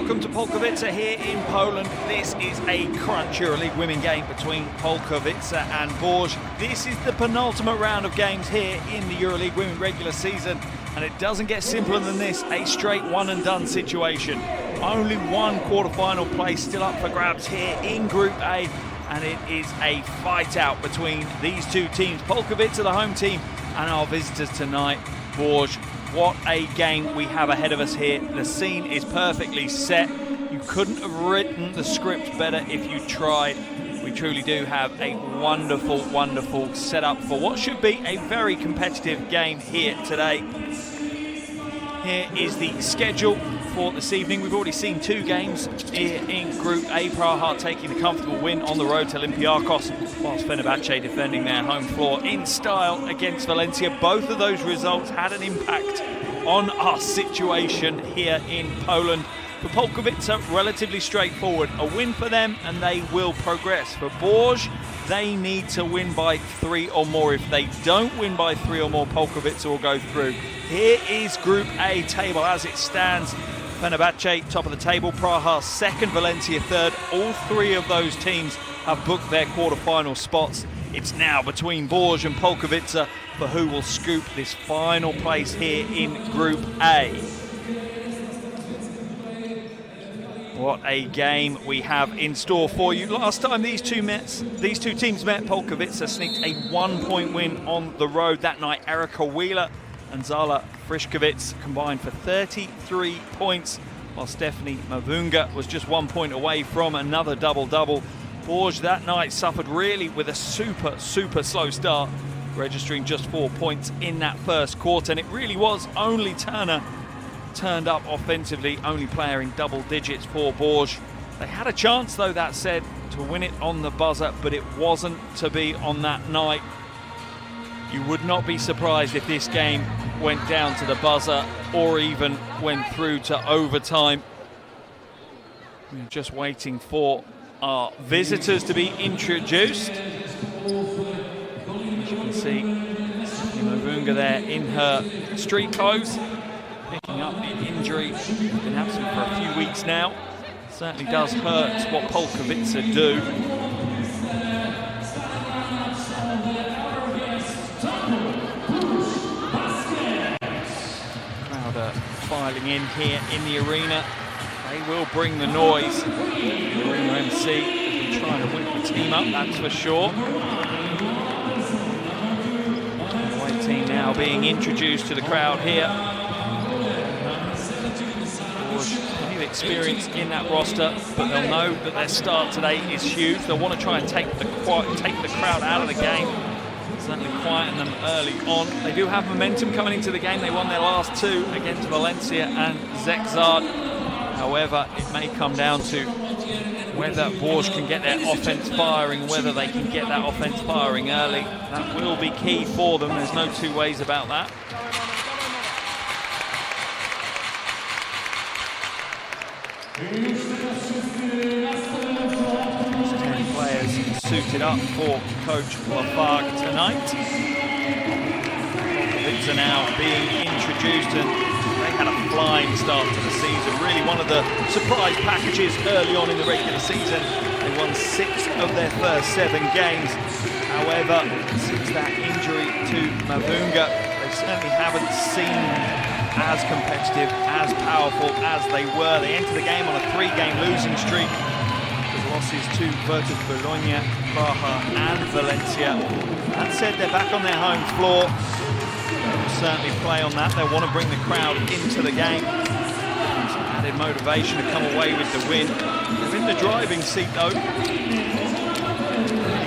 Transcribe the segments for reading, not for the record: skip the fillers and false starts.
welcome to Polkowice here in Poland. This is a crunch EuroLeague women game between Polkowice and Bourges. This is the penultimate round of games here in the EuroLeague women regular season, and it doesn't get simpler than this, a straight one and done situation. Only one quarter-final place still up for grabs here in Group A, and it is a fight out between these two teams. Polkowice are the home team and our visitors tonight, Bourges. What a game we have ahead of us here. The scene is perfectly set. You couldn't have written the script better if you tried. We truly do have a wonderful, wonderful setup for what should be a very competitive game here today. Here is the schedule for this evening. We've already seen two games here in Group A. Praha taking a comfortable win on the road to Olympiacos, whilst Fenerbahce defending their home floor in style against Valencia. Both of those results had an impact on our situation here in Poland. For Polkowice, relatively straightforward. A win for them and they will progress. For Bourges, they need to win by 3 or more. If they don't win by 3 or more, Polkowice will go through. Here is Group A table as it stands. Fenerbahce top of the table, Praha second, Valencia third. All three of those teams have booked their quarter-final spots. It's now between Bourges and Polkowice for who will scoop this final place here in Group A. What a game we have in store for you. Last time these two teams met, Polkowice sneaked a 1-point win on the road. That night, Erika Wheeler and Zala Frišković combined for 33 points, while Stephanie Mavunga was just 1 point away from another double-double. Bourges that night suffered really with a super slow start, registering just 4 points in that first quarter, and it really was only Turner turned up offensively, only player in double digits for Bourges. They had a chance, though, that said, to win it on the buzzer, but it wasn't to be on that night. You would not be surprised if this game went down to the buzzer or even went through to overtime. We're just waiting for our visitors to be introduced. As you can see, Mavunga there in her street clothes, picking up the injury. Been absent for a few weeks now. Certainly does hurt what Polkowice do. Crowd filing in here in the arena. They will bring the noise. The arena MC has been trying to whip the team up, that's for sure. The white team now being introduced to the crowd here. Plenty of experience in that roster, but they'll know that their start today is huge. They'll want to try and take the crowd out of the game, certainly quieten them early on. They do have momentum coming into the game. They won their last two against Valencia and Zegzard. However, it may come down to whether Bourges can get their offense firing, whether they can get that offense firing early. That will be key for them. There's no two ways about that. There's 10 players suited up for Coach Lafargue tonight. Polkowice are now being introduced, and they had a flying start to the season. Really one of the surprise packages early on in the regular season. They won 6 of their first 7 games. However, since that injury to Mavunga, they certainly haven't seemed as competitive, as powerful as they were. They entered the game on a 3-game losing streak with losses to Virtus Bologna, Praha and Valencia. That said, they're back on their home floor. They'll certainly play on that. They'll want to bring the crowd into the game. Some added motivation to come away with the win. They're in the driving seat, though. It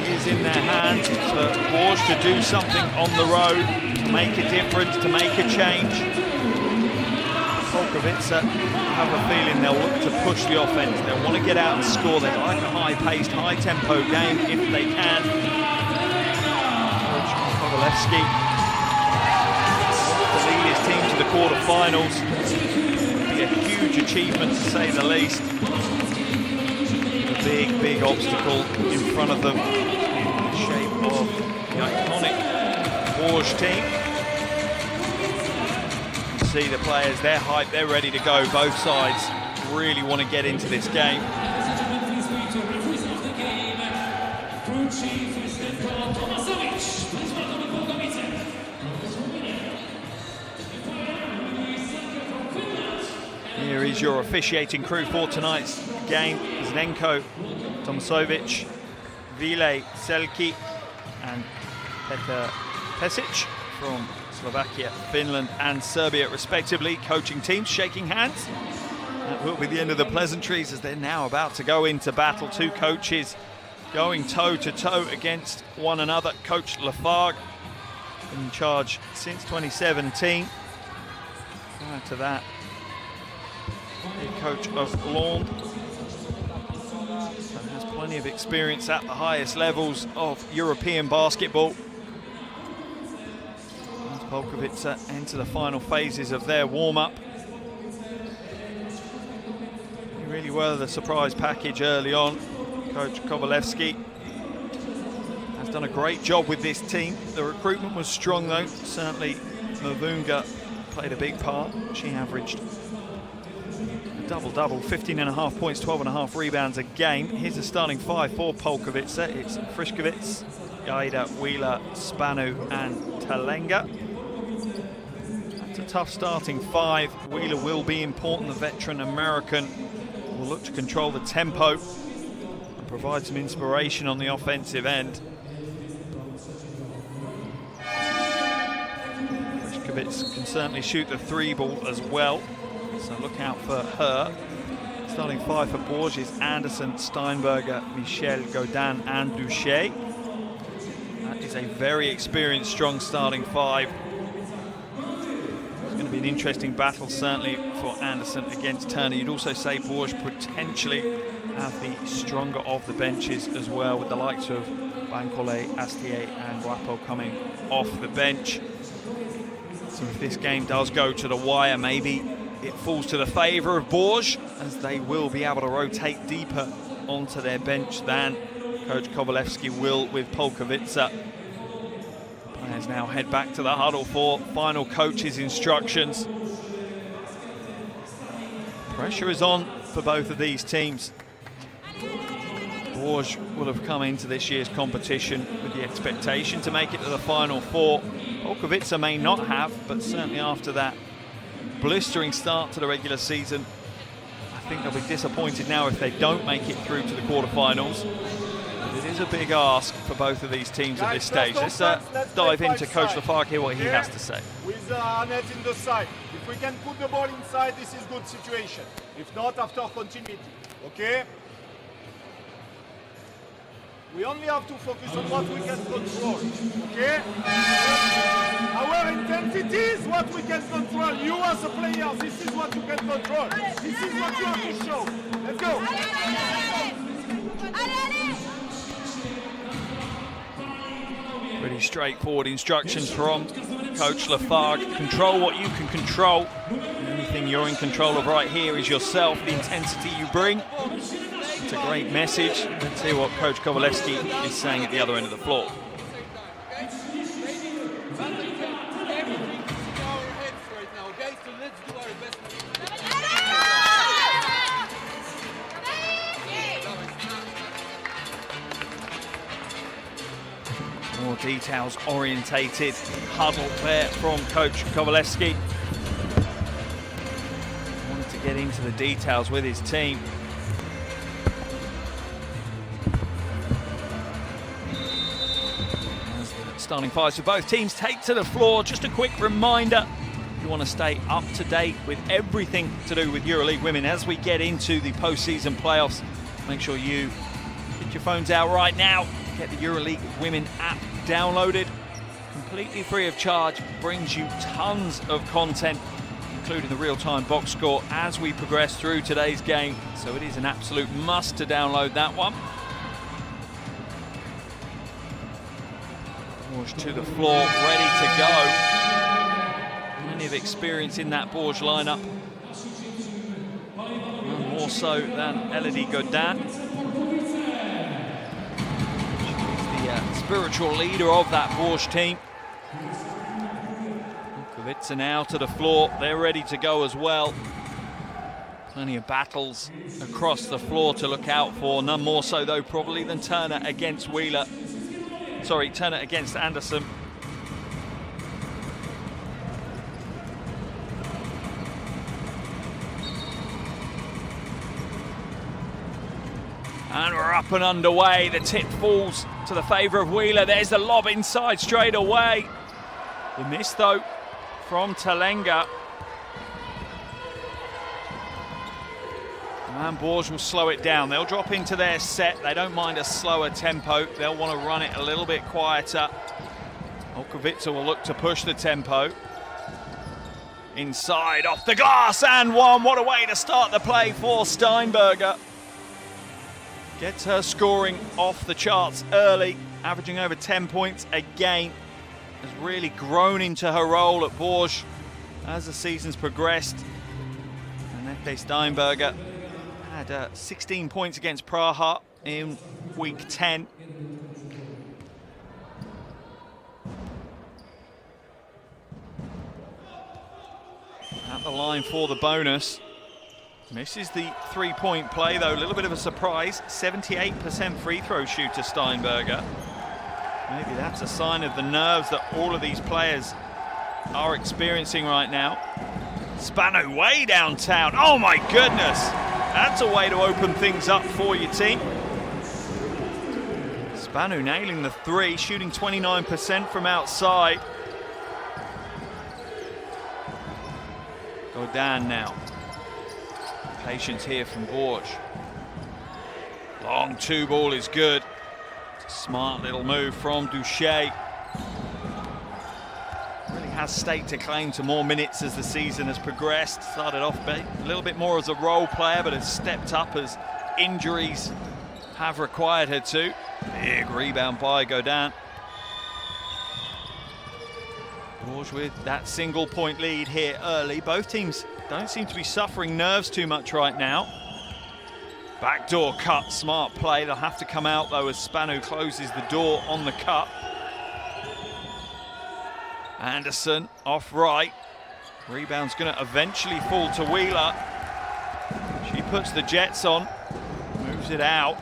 is in their hands. It's for Bourges to do something on the road, to make a difference, to make a change. Polkowice have a feeling they'll look to push the offense. They'll want to get out and score. They like a high-paced, high-tempo game if they can. Coach Polkowice to lead his team to the quarterfinals. It'll be a huge achievement, to say the least. A big obstacle in front of them in the shape of the iconic Bourges team. See the players, they're hyped, they're ready to go, both sides. really want to get into this game. Here is your officiating crew for tonight's game. Znenko, Tomasovic, Vile, Selki and Petar Pesic from Slovakia, Finland and Serbia respectively. Coaching teams shaking hands. That will be the end of the pleasantries as they're now about to go into battle. Two coaches going toe-to-toe against one another. Coach Lafargue in charge since 2017. Prior to that, head coach of Lond, and has plenty of experience at the highest levels of European basketball. As Polkowice enter the final phases of their warm-up. They really were the surprise package early on. Coach Kovalevsky has done a great job with this team. The recruitment was strong though. Certainly Mavunga played a big part. She averaged a double-double, 15.5 points, 12.5 rebounds a game. Here's the starting five for Polkowice. It's Frišković, Gaida, Wheeler, Spanu and Talenga. That's a tough starting five. Wheeler will be important. The veteran American will look to control the tempo and provide some inspiration on the offensive end. Frišković can certainly shoot the three ball as well, so look out for her. Starting five for Bourges: Anderson, Steinberger, Michel, Godin and Duché. That is a very experienced, strong starting five. It's going to be an interesting battle, certainly, for Anderson against Turner. You'd also say Bourges potentially have the stronger of the benches as well, with the likes of Bankole, Astier and Guapo coming off the bench. So if this game does go to the wire, maybe it falls to the favour of Bourges, as they will be able to rotate deeper onto their bench than Coach Kovalevsky will with Polkowice. Players now head back to the huddle for final coach's instructions. Pressure is on for both of these teams. Bourges will have come into this year's competition with the expectation to make it to the Final Four. Polkowice may not have, but certainly after that blistering start to the regular season, I think they'll be disappointed now if they don't make it through to the quarterfinals. But it is a big ask for both of these teams at this stage. Let's dive into Coach Lafargue, hear what he has to say. With net in the side. If we can put the ball inside, this is good situation. If not, after continuity. Okay? We only have to focus on what we can control, okay? Our intensity is what we can control. You as a player, this is what you can control. This is what you have to show. Let's go. Pretty straightforward instructions from Coach Lafargue. Control what you can control. Anything you're in control of right here is yourself, the intensity you bring. It's a great message. Let's hear what Coach Kovalevsky is saying at the other end of the floor. More details orientated huddle there from Coach Kovalevsky. Wanted to get into the details with his team. Starting fives for both teams take to the floor. Just a quick reminder, if you want to stay up to date with everything to do with EuroLeague Women as we get into the postseason playoffs, make sure you get your phones out right now. Get the EuroLeague Women app downloaded. Completely free of charge. Brings you tons of content, including the real-time box score as we progress through today's game. So it is an absolute must to download that one. Bourges to the floor, ready to go. Plenty of experience in that Bourges lineup. None more so than Elodie Godin. She's the spiritual leader of that Bourges team. Polkowice now to the floor. They're ready to go as well. Plenty of battles across the floor to look out for. None more so, though, probably than Turner against Wheeler. Sorry, Turner against Anderson. And we're up and underway. The tip falls to the favour of Wheeler. There's the lob inside straight away. The miss, though, from Talenga. And Bourges will slow it down. They'll drop into their set. They don't mind a slower tempo. They'll want to run it a little bit quieter. Polkowice will look to push the tempo. Inside, off the glass, and one. What a way to start the play for Steinberger. Gets her scoring off the charts early, averaging over 10 points a game. Has really grown into her role at Bourges as the season's progressed. And F.A. Steinberger had 16 points against Praha in week 10. At the line for the bonus. Misses the three-point play, though. A little bit of a surprise. 78% free throw shooter, Steinberger. Maybe that's a sign of the nerves that all of these players are experiencing right now. Spano way downtown. Oh my goodness! That's a way to open things up for your team. Spano nailing the three, shooting 29% from outside. Godin now. Patience here from Bourges. Long two ball is good. It's a smart little move from Duché. Really has staked a claim to more minutes as the season has progressed. Started off a little bit more as a role player, but has stepped up as injuries have required her to. Big rebound by Godin. Bourges with that single point lead here early. Both teams don't seem to be suffering nerves too much right now. Backdoor cut, smart play. They'll have to come out though as Spano closes the door on the cut. Anderson off right. Rebound's going to eventually fall to Wheeler. She puts the Jets on, moves it out.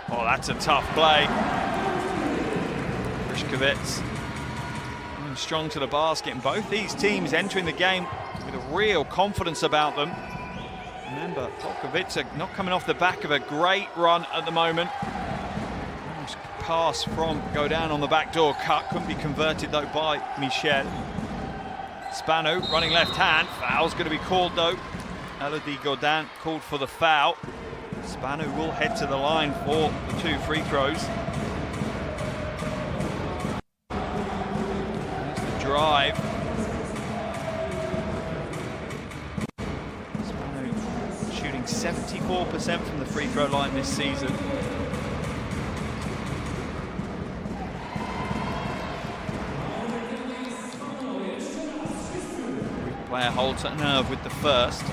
Oh, that's a tough play. Polkowice strong to the basket, and both these teams entering the game with a real confidence about them. Remember, Polkowice not coming off the back of a great run at the moment. Nice pass from Godin on the backdoor cut, couldn't be converted though by Michel. Spano running left hand, foul's going to be called though. Elodie Godin called for the foul. Spano will head to the line for the two free throws. Drive. Spano shooting 74% from the free throw line this season. Player holds that nerve with the first.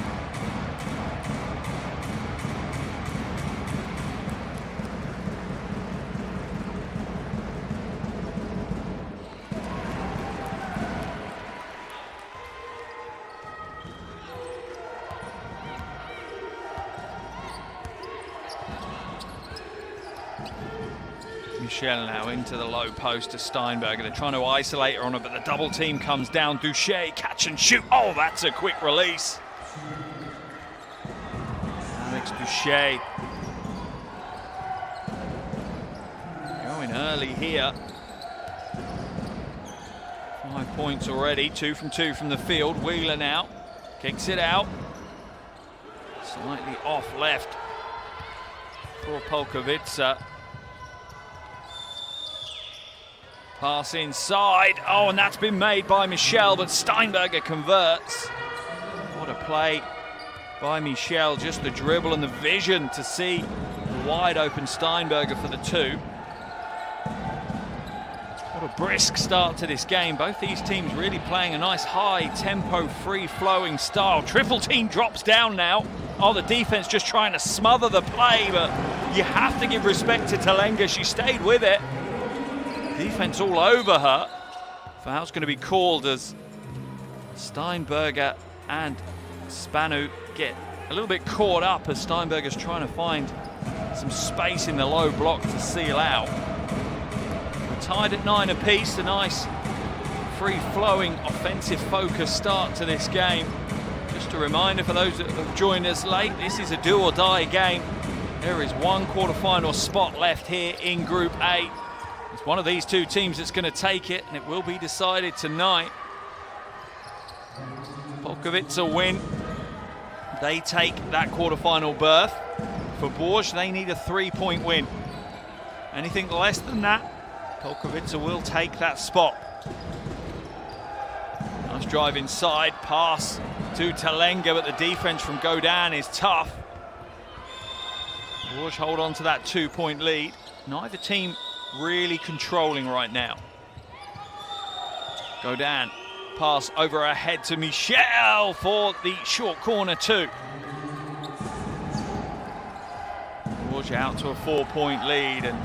Michel now into the low post to Steinberger. They're trying to isolate her on it, but the double team comes down. Duché, catch and shoot. Oh, that's a quick release. Alex Duché going early here. 5 points already, 2 from 2 from the field. Wheeler now kicks it out. Slightly off left for Polkowice. Pass inside. Oh, and that's been made by Michel, but Steinberger converts. What a play by Michel. Just the dribble and the vision to see the wide open Steinberger for the two. What a brisk start to this game. Both these teams really playing a nice high tempo, free-flowing style. Triple team drops down now. Oh, the defense just trying to smother the play, but you have to give respect to Talenga. She stayed with it. Defense all over her. Foul's going to be called as Steinberger and Spanu get a little bit caught up as Steinberger's trying to find some space in the low block to seal out. We're tied at 9 apiece. A nice free-flowing, offensive-focused start to this game. Just a reminder for those that have joined us late, this is a do-or-die game. There is one quarter-final spot left here in Group A. It's one of these two teams that's going to take it, and it will be decided tonight. Polkowice win. They take that quarter-final berth. For Bourges, they need a 3-point win. Anything less than that, Polkowice will take that spot. Nice drive inside, pass to Talenga, but the defense from Godin is tough. Bourges hold on to that 2-point lead. Neither team really controlling right now. Godin, pass over her head to Michel for the short corner two. Bourges out to a 4-point lead, and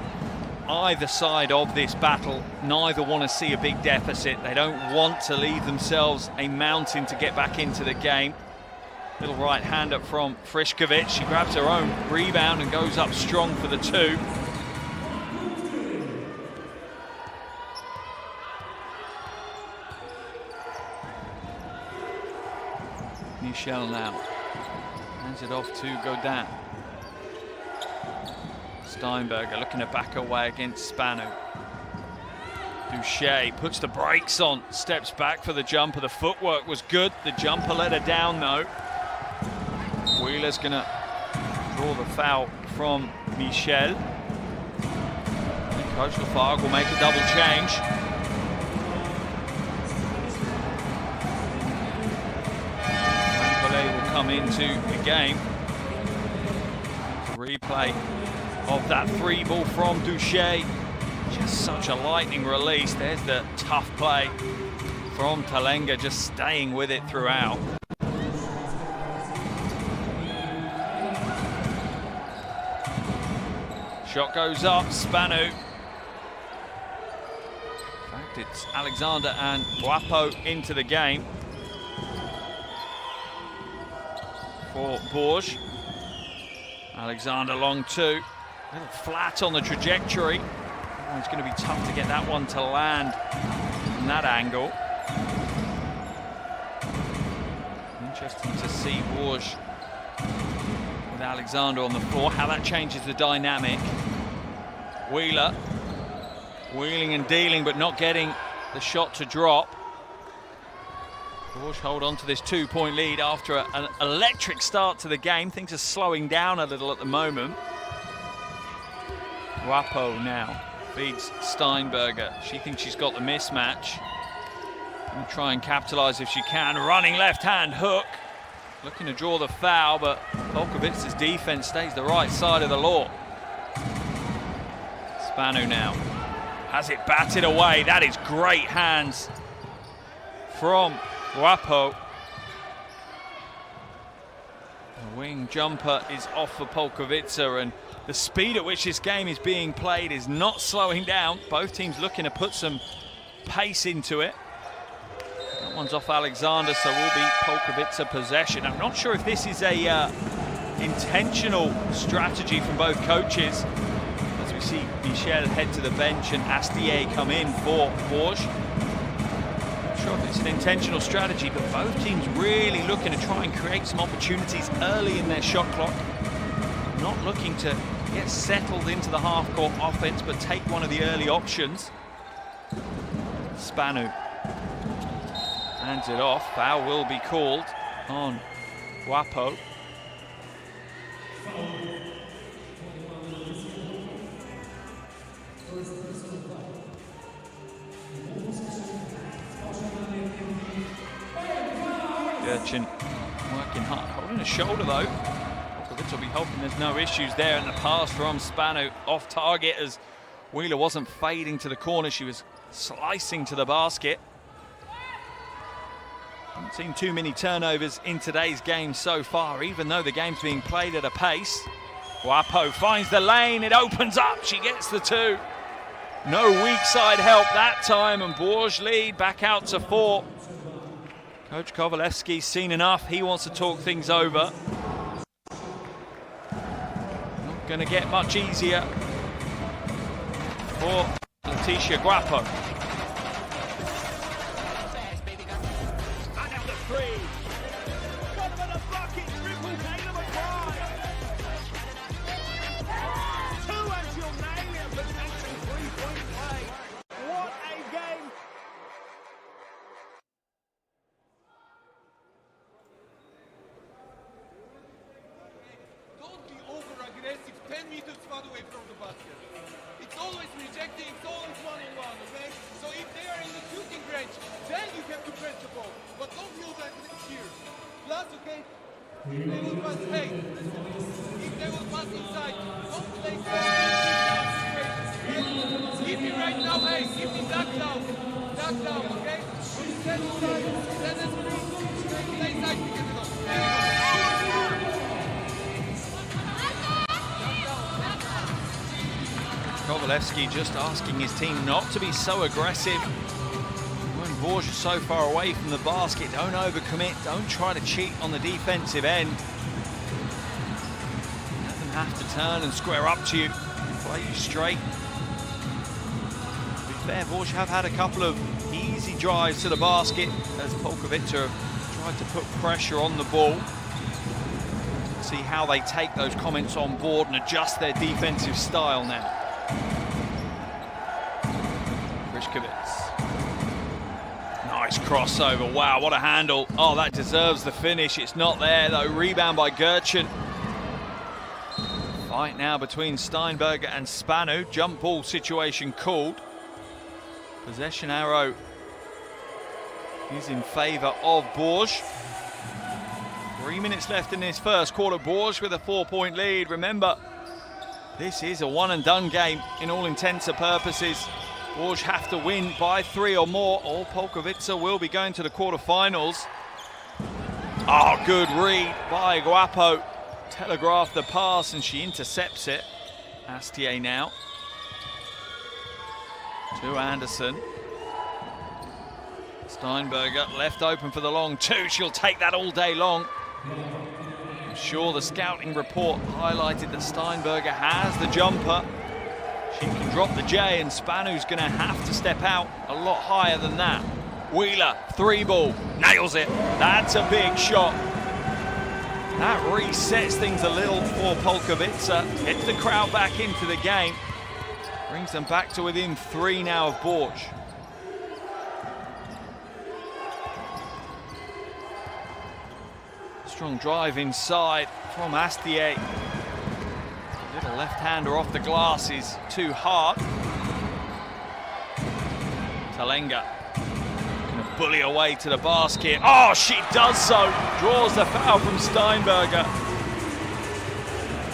either side of this battle, neither want to see a big deficit. They don't want to leave themselves a mountain to get back into the game. Little right hand up from Frišković. She grabs her own rebound and goes up strong for the two. Michel now hands it off to Godin. Steinberger looking to back away against Spanu. Duché puts the brakes on, steps back for the jumper. The footwork was good. The jumper let her down though. Wheeler's gonna draw the foul from Michel. Coach Lafargue will make a double change. Macaulay will come into the game. Replay of that 3-ball from Duché. Just such a lightning release. There's the tough play from Talenga, just staying with it throughout. Shot goes up, Spanu. In fact, it's Alexander and Guapo into the game for Bourges. Alexander long two. A little flat on the trajectory. Oh, it's going to be tough to get that one to land from that angle. Interesting to see Bourges with Alexander on the floor, how that changes the dynamic. Wheeler wheeling and dealing, but not getting the shot to drop. Bourges hold on to this 2-point lead after an electric start to the game. Things are slowing down a little at the moment. Guapo now feeds Steinberger. She thinks she's got the mismatch. Gonna try and capitalize if she can. Running left-hand hook. Looking to draw the foul, but Polkowice's defense stays the right side of the law. Spanu now has it batted away. That is great hands from Guapo. The wing jumper is off for Polkowice, and the speed at which this game is being played is not slowing down. Both teams looking to put some pace into it. That one's off Alexander, so will be Polkowice possession. I'm not sure if this is a intentional strategy from both coaches. As we see Michel head to the bench and Astier come in for Bourges. Not sure if it's an intentional strategy, but both teams really looking to try and create some opportunities early in their shot clock. Not looking to get settled into the half-court offense, but take one of the early options. Spanu hands it off. Foul will be called on Guapo. Gurchin working hard, holding a shoulder though. Polkowice will be hoping there's no issues there, and the pass from Spanu off target as Wheeler wasn't fading to the corner, she was slicing to the basket. Haven't seen too many turnovers in today's game so far, even though the game's being played at a pace. Guapo finds the lane, it opens up, she gets the two. No weak side help that time, and Bourges lead back out to 4. Coach Kovalevsky's seen enough. He wants to talk things over. Not going to get much easier for Leticia Guapo. Don't be over-aggressive 10 meters far away from the basket. It's always rejecting, it's always one-on-one, okay? So if they are in the shooting range, then you have to press the ball. But don't use that here. Plus, okay, if they will pass, hey, if they will pass inside, don't play give me right now, hey, give me duck down, okay? Stand inside, stand as free, play inside, we can go. Kovalevsky just asking his team not to be so aggressive. When Bourges is so far away from the basket, don't overcommit, don't try to cheat on the defensive end. Let them have to turn and square up to you, play you straight. To be fair, Bourges have had a couple of easy drives to the basket as Polkowice have tried to put pressure on the ball. See how they take those comments on board and adjust their defensive style now. Nice crossover. Wow, what a handle. Oh, that deserves the finish. It's not there, though. Rebound by Gerchen. Fight now between Steinberger and Spanu. Jump ball situation called. Possession arrow is in favor of Bourges. 3 minutes left in this first quarter. Bourges with a 4-point lead. Remember, this is a one-and-done game in all intents and purposes. Bourges have to win by 3 or more, or Polkowice will be going to the quarterfinals. Oh, good read by Guapo. Telegraphed the pass and she intercepts it. Astier now. To Anderson. Steinberger left open for the long two. She'll take that all day long. I'm sure the scouting report highlighted that Steinberger has the jumper. She can drop the J, and Spanu's going to have to step out a lot higher than that. Wheeler, 3-ball, nails it. That's a big shot. That resets things a little for Polkowice. Gets the crowd back into the game. Brings them back to within 3 now of Bourges. Strong drive inside from Astier. Little left-hander off the glass is too hard. Talenga gonna bully away to the basket. Oh, she does so. Draws the foul from Steinberger.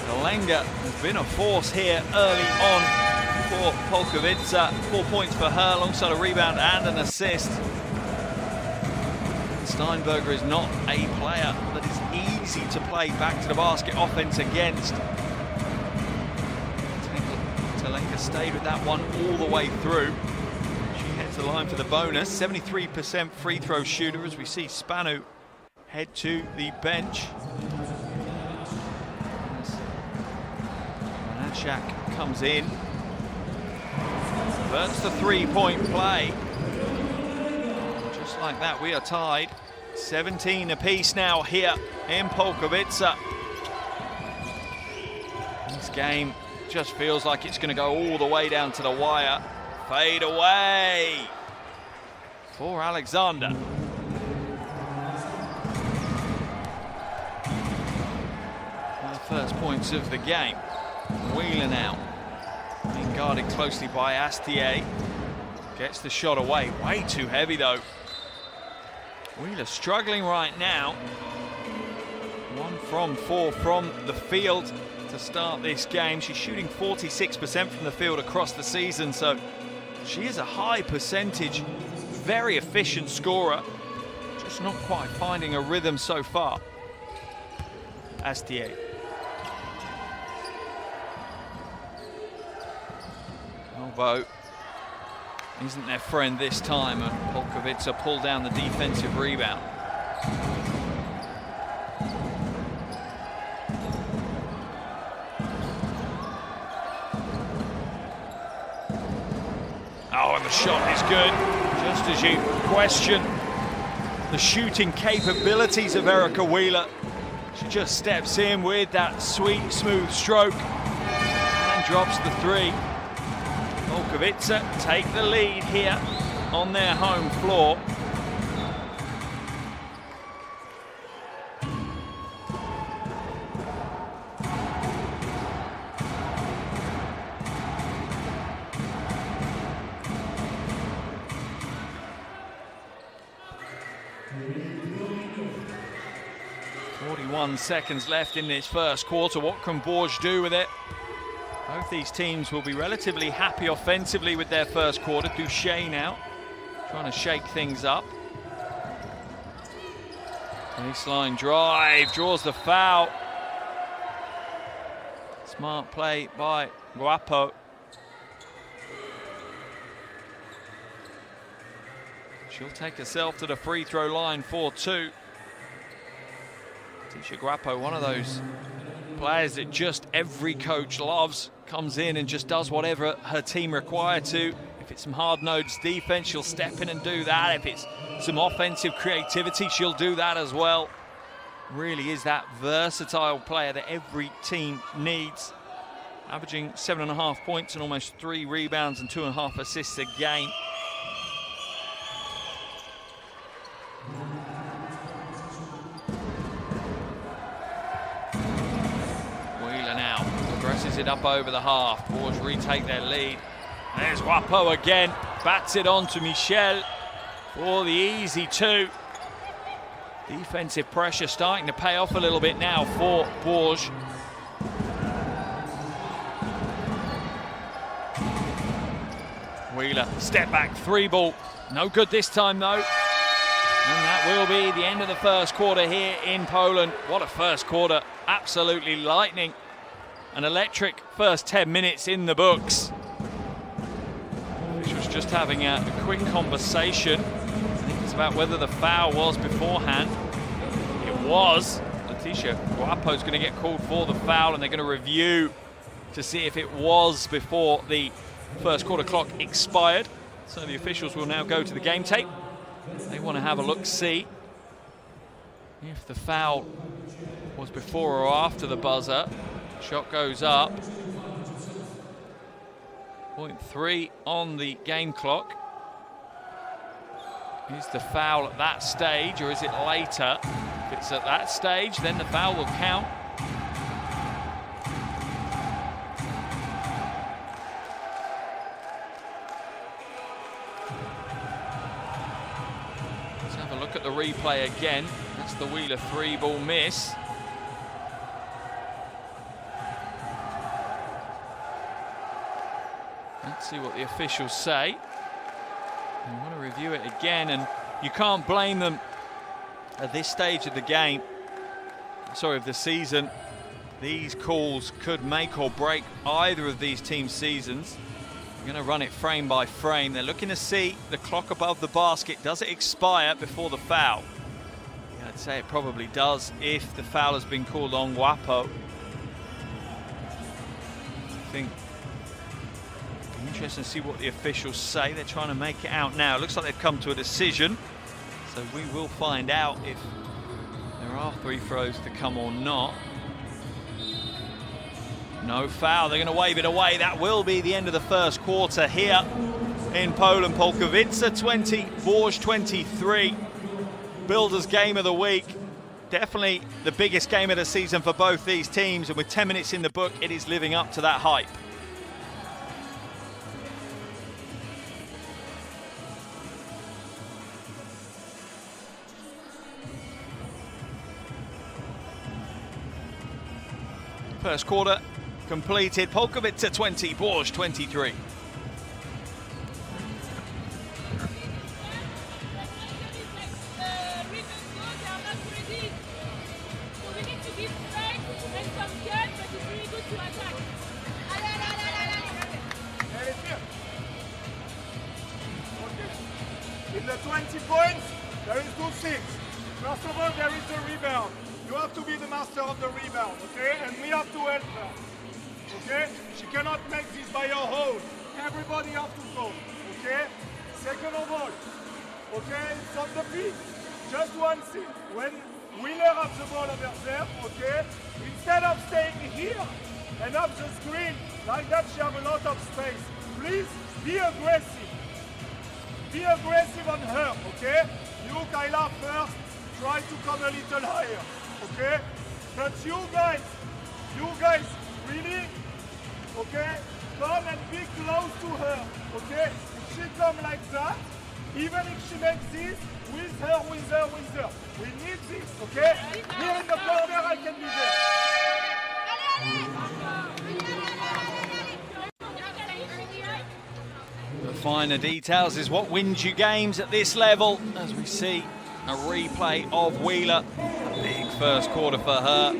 Talenga has been a force here early on for Polkowice. 4 points for her, alongside a rebound and an assist. Steinberger is not a player that is easy to play back to the basket offense against. Talenga stayed with that one all the way through. She heads the line for the bonus. 73% free throw shooter as we see Spanu head to the bench. Manashak comes in. Burns the 3-point play. Just like that, we are tied. 17 apiece now here in Polkowice. This game just feels like it's going to go all the way down to the wire. Fade away for Alexander. The first points of the game. Wheeler now, being guarded closely by Astier. Gets the shot away, way too heavy though. Wheeler struggling right now. 1 from 4 from the field to start this game. She's shooting 46% from the field across the season, so she is a high percentage, very efficient scorer, just not quite finding a rhythm so far. Astier. Elbow isn't their friend this time, and Polkowice pulled down the defensive rebound. Oh, and the shot is good. Just as you question the shooting capabilities of Erica Wheeler, she just steps in with that sweet, smooth stroke and drops the three. Polkowice take the lead here on their home floor. Seconds left in this first quarter. What can Bourges do with it? Both these teams will be relatively happy offensively with their first quarter. Duché now trying to shake things up. Baseline drive, draws the foul. Smart play by Guapo. She'll take herself to the free throw line for two. Tisha Guapo, one of those players that just every coach loves, comes in and just does whatever her team require to. If it's some hard-nosed defense, she'll step in and do that. If it's some offensive creativity, she'll do that as well. Really is that versatile player that every team needs. Averaging 7.5 points and almost 3 rebounds and 2.5 assists a game. It up over the half. Bourges retake their lead. There's Guapo again. Bats it on to Michel for the easy two. Defensive pressure starting to pay off a little bit now for Bourges. Wheeler, step back, three ball. No good this time though. And that will be the end of the first quarter here in Poland. What a first quarter. Absolutely lightning. An electric first 10 minutes in the books. She was just having a quick conversation. I think it's about whether the foul was beforehand. It was. Leticia Guapo's going to get called for the foul, and they're going to review to see if it was before the first quarter clock expired. So the officials will now go to the game tape. They want to have a look-see if the foul was before or after the buzzer. Shot goes up. 0.3 on the game clock. Is the foul at that stage or is it later? If it's at that stage, then the foul will count. Let's have a look at the replay again. That's the Wheeler three ball miss. Let's see what the officials say. You want to review it again, and you can't blame them at this stage of the game, of the season. These calls could make or break either of these teams' seasons. They're going to run it frame by frame. They're looking to see the clock above the basket. Does it expire before the foul? Yeah, I'd say it probably does if the foul has been called on Guapo. I think interesting to see what the officials say. They're trying to make it out now. It looks like they've come to a decision. So we will find out if there are free throws to come or not. No foul. They're going to wave it away. That will be the end of the first quarter here in Poland. Polkowice 20, Bourges 23. Builders game of the week. Definitely the biggest game of the season for both these teams. And with 10 minutes in the book, it is living up to that hype. First quarter completed. Polkowice 20, Bourges 23. In the 20 points, there is 2 things. First of rebound. You have to be the master of the rebound, okay? And we have to help her, okay? She cannot make this by her own. Everybody have to go, okay? Second of all, okay, it's on the feet. Just one thing, when Wheeler has the ball over there, okay, instead of staying here and up the screen, like that she have a lot of space. Please be aggressive. Be aggressive on her, okay? You, Kyla, first, try to come a little higher, okay? But you guys, really, okay, come and be close to her, okay? If she come like that, even if she makes this, with her. We need this, okay? Here in the corner, I can be there. The finer details is what wins you games at this level, as we see a replay of Wheeler. A big first quarter for her.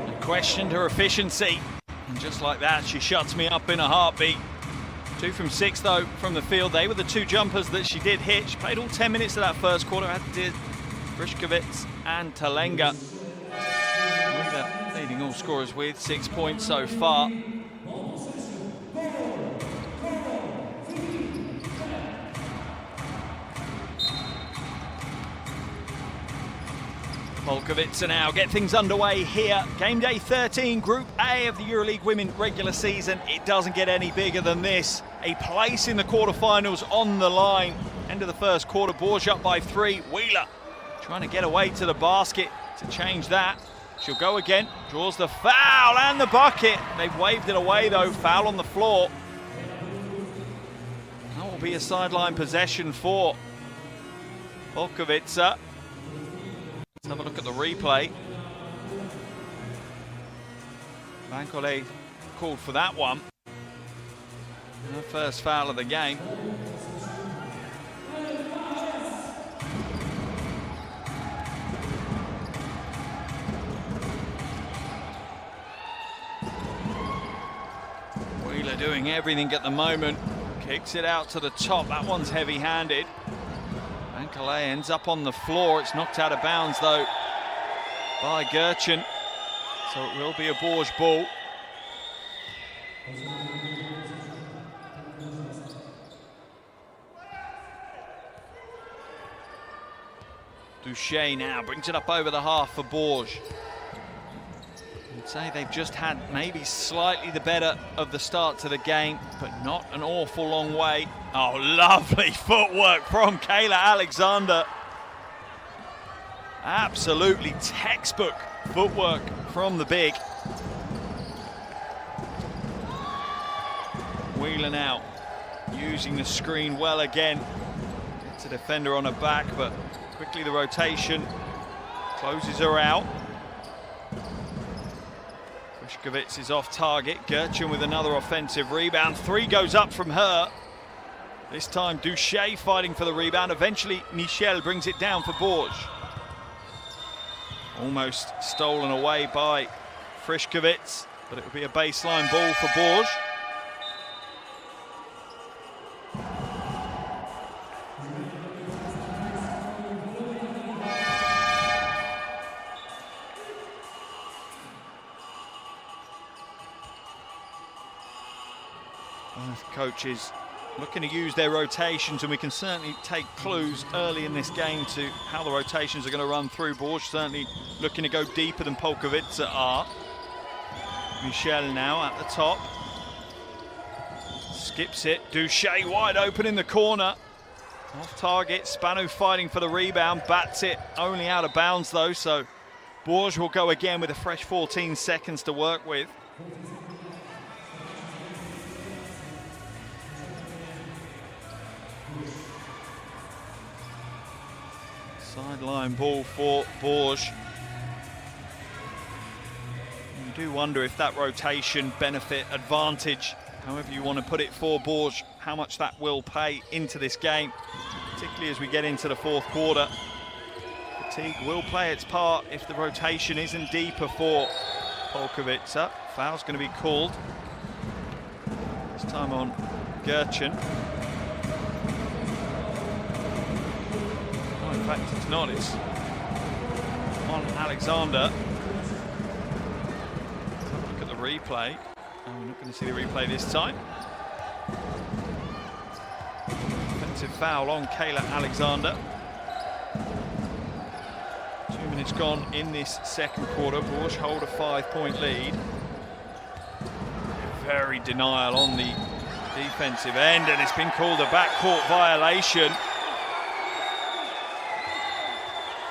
And questioned her efficiency. And just like that, she shuts me up in a heartbeat. 2 from 6 though from the field. They were the 2 jumpers that she did hit. She played all 10 minutes of that first quarter, as did Polkowice and Talenga. Wheeler leading all scorers with 6 points so far. Polkowice now get things underway here. Game day 13, Group A of the EuroLeague Women regular season. It doesn't get any bigger than this. A place in the quarterfinals on the line. End of the first quarter, Bourges up by 3. Wheeler trying to get away to the basket to change that. She'll go again, draws the foul and the bucket. They've waved it away though, foul on the floor. That will be a sideline possession for Polkowice. Let's have a look at the replay. Bankole called for that one. Her first foul of the game. Wheeler doing everything at the moment. Kicks it out to the top. That one's heavy-handed. Bankole ends up on the floor. It's knocked out of bounds though by Gertchen. So it will be a Bourges ball. Duche now brings it up over the half for Bourges. I'd say they've just had maybe slightly the better of the start to the game, but not an awful long way. Oh, lovely footwork from Kayla Alexander. Absolutely textbook footwork from the big. Wheeler now using the screen well again. Gets a defender on her back, but quickly the rotation closes her out. Polkowice is off target. Gertchen with another offensive rebound. 3 goes up from her. This time Duche fighting for the rebound. Eventually Michel brings it down for Bourges. Almost stolen away by Polkowice, but it will be a baseline ball for Bourges. Both coaches looking to use their rotations, and we can certainly take clues early in this game to how the rotations are going to run through. Bourges certainly looking to go deeper than Polkowice are. Michel now at the top. Skips it. Duche wide open in the corner. Off target. Spano fighting for the rebound. Bats it. Only out of bounds though, so Bourges will go again with a fresh 14 seconds to work with. Sideline ball for Bourges. You do wonder if that rotation benefit advantage, however you want to put it for Bourges, how much that will play into this game, particularly as we get into the fourth quarter. Fatigue will play its part if the rotation isn't deeper for Polkowice. Foul's going to be called. This time on Gertchen. In fact, it's not. It's on Alexander. Look at the replay. Oh, we're not going to see the replay this time. Offensive foul on Kayla Alexander. 2 minutes gone in this second quarter. Bourges hold a 5-point lead. Very denial on the defensive end, and it's been called a backcourt violation.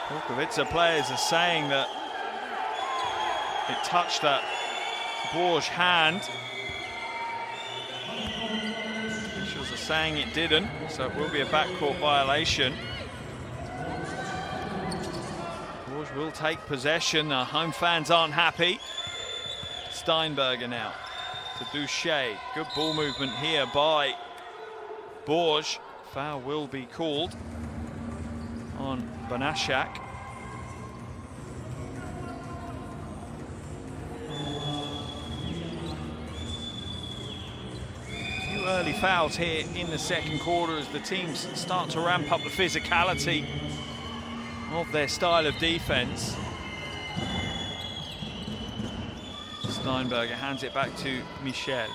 Polkowice players are saying that it touched that Bourges hand. Officials are saying it didn't, so it will be a backcourt violation. Bourges will take possession. The home fans aren't happy. Steinberger now to Duche. Good ball movement here by Bourges. Foul will be called on Banashak. Few early fouls here in the second quarter as the teams start to ramp up the physicality of their style of defense. Steinberger hands it back to Michel.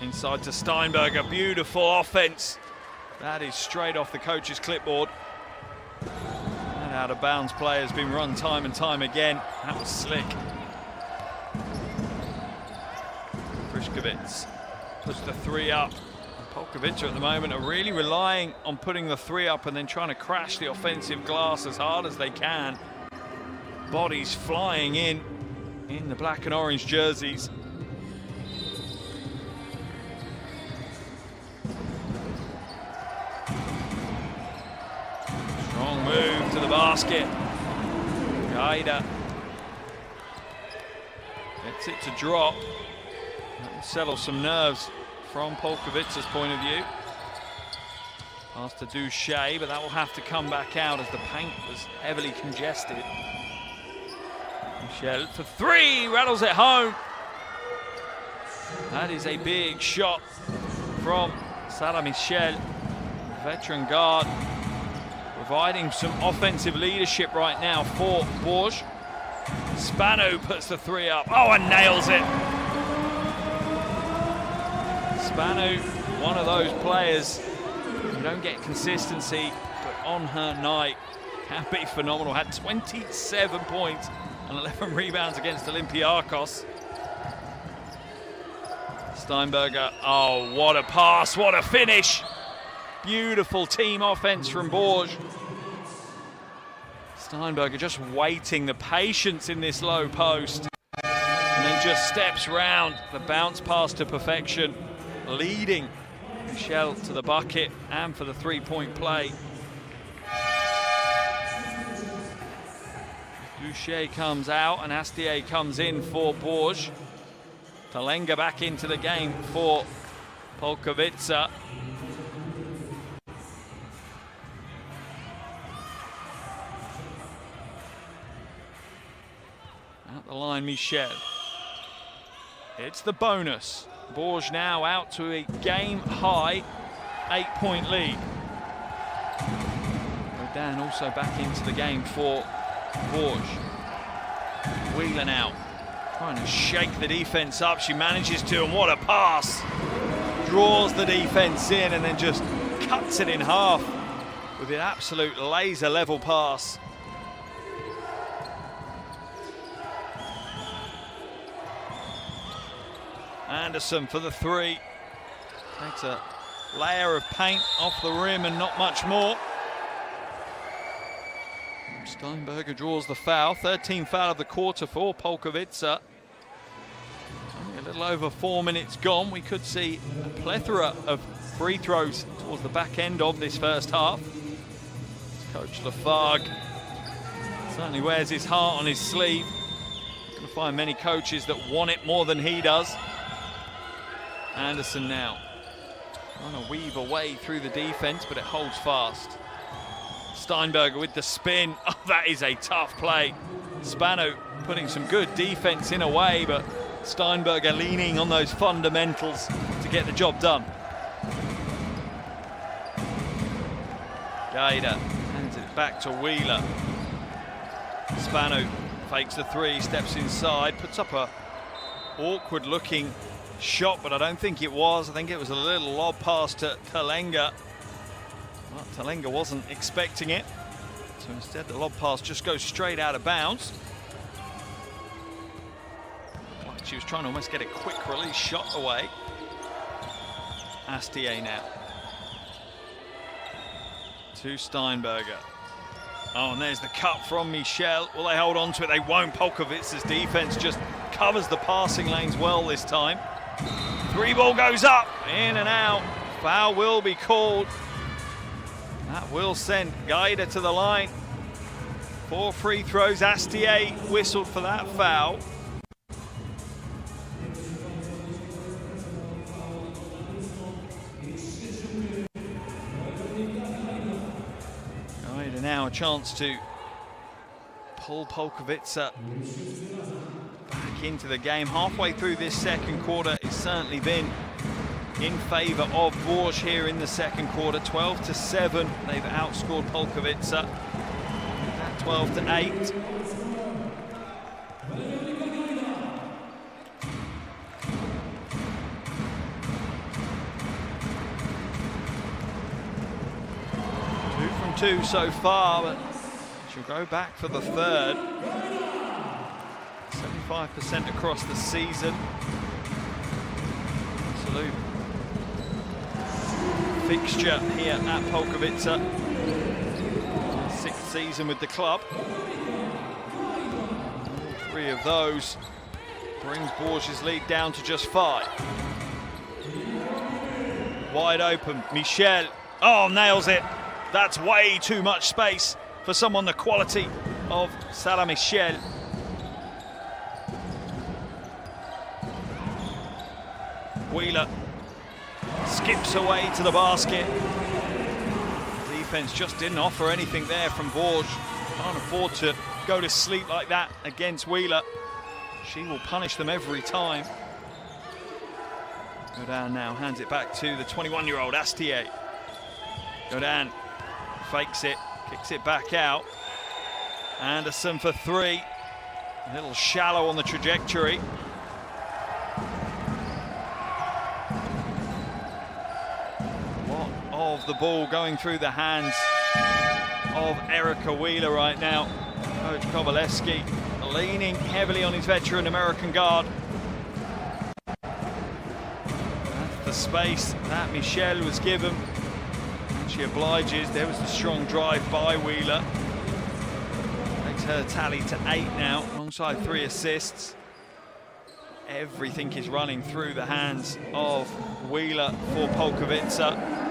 Inside to Steinberger, beautiful offense. That is straight off the coach's clipboard. That out of bounds play has been run time and time again. That was slick. Polkowice puts the three up. Polkowice at the moment are really relying on putting the three up and then trying to crash the offensive glass as hard as they can. Bodies flying in the black and orange jerseys. Strong move to the basket. Gaida gets it to drop. That will settle some nerves from Polkowice's point of view. Pass to Duche, but that will have to come back out as the paint was heavily congested. Michel for three, rattles it home. That is a big shot from Sarah Michel, veteran guard, providing some offensive leadership right now for Bourges. Spano puts the three up, oh, and nails it. Spano, one of those players who don't get consistency, but on her night can be phenomenal. Had 27 points and 11 rebounds against Olympiacos. Steinberger, oh, what a pass, what a finish. Beautiful team offense from Bourges. Steinberger just waiting, the patience in this low post. And then just steps round, the bounce pass to perfection, leading Michel to the bucket and for the three-point play. Duche comes out and Astier comes in for Bourges. Talenga back into the game for Polkowice. Out the line, Michel. It's the bonus. Bourges now out to a game-high 8-point lead. Rodan also back into the game for Bourges. Whelan out, trying to shake the defense up. She manages to, and what a pass. Draws the defense in and then just cuts it in half with an absolute laser level pass. Anderson for the three. Takes a layer of paint off the rim and not much more. Steinberger draws the foul. 13th foul of the quarter for Polkowice. Only a little over 4 minutes gone. We could see a plethora of free throws towards the back end of this first half. Coach Lafargue certainly wears his heart on his sleeve. You're going to find many coaches that want it more than he does. Anderson now trying to weave away through the defense, but it holds fast. Steinberger with the spin. Oh, that is a tough play. Spano putting some good defense in a way, but Steinberger leaning on those fundamentals to get the job done. Gaida hands it back to Wheeler. Spanu fakes the three, steps inside, puts up a awkward looking shot, but I don't think it was. I think it was a little lob pass to Talenga. Well, Talenga wasn't expecting it, so instead the lob pass just goes straight out of bounds. Like she was trying to almost get a quick release shot away. Astier now to Steinberger. Oh, and there's the cut from Michel. Will they hold on to it? They won't. Polkowice's defense just covers the passing lanes well this time. Three ball goes up, in and out. Foul will be called. That will send Gaida to the line. 4 free throws. Astier whistled for that foul. Gaida now a chance to pull Polkowice back into the game. Halfway through this second quarter, it's certainly been in favour of Bourges here in the second quarter. 12-7, they've outscored Polkowice at 12-8. Two from two so far, but she'll go back for the third. 75% across the season. Absolute fixture here at Polkowice. 6th season with the club. 3 of those brings Bourges' lead down to just 5. Wide open, Michel. Oh, nails it. That's way too much space for someone the quality of Salah Michel. Wheeler skips away to the basket. Defense just didn't offer anything there from Bourges. Can't afford to go to sleep like that against Wheeler. She will punish them every time. Godin now hands it back to the 21-year-old Astier. Godin fakes it, kicks it back out. Anderson for 3. A little shallow on the trajectory. Of the ball going through the hands of Erica Wheeler right now. Coach Kowaleski leaning heavily on his veteran American guard. That's the space that Michel was given. And she obliges. There was the strong drive by Wheeler. Takes her tally to 8 now, alongside 3 assists. Everything is running through the hands of Wheeler for Polkowice.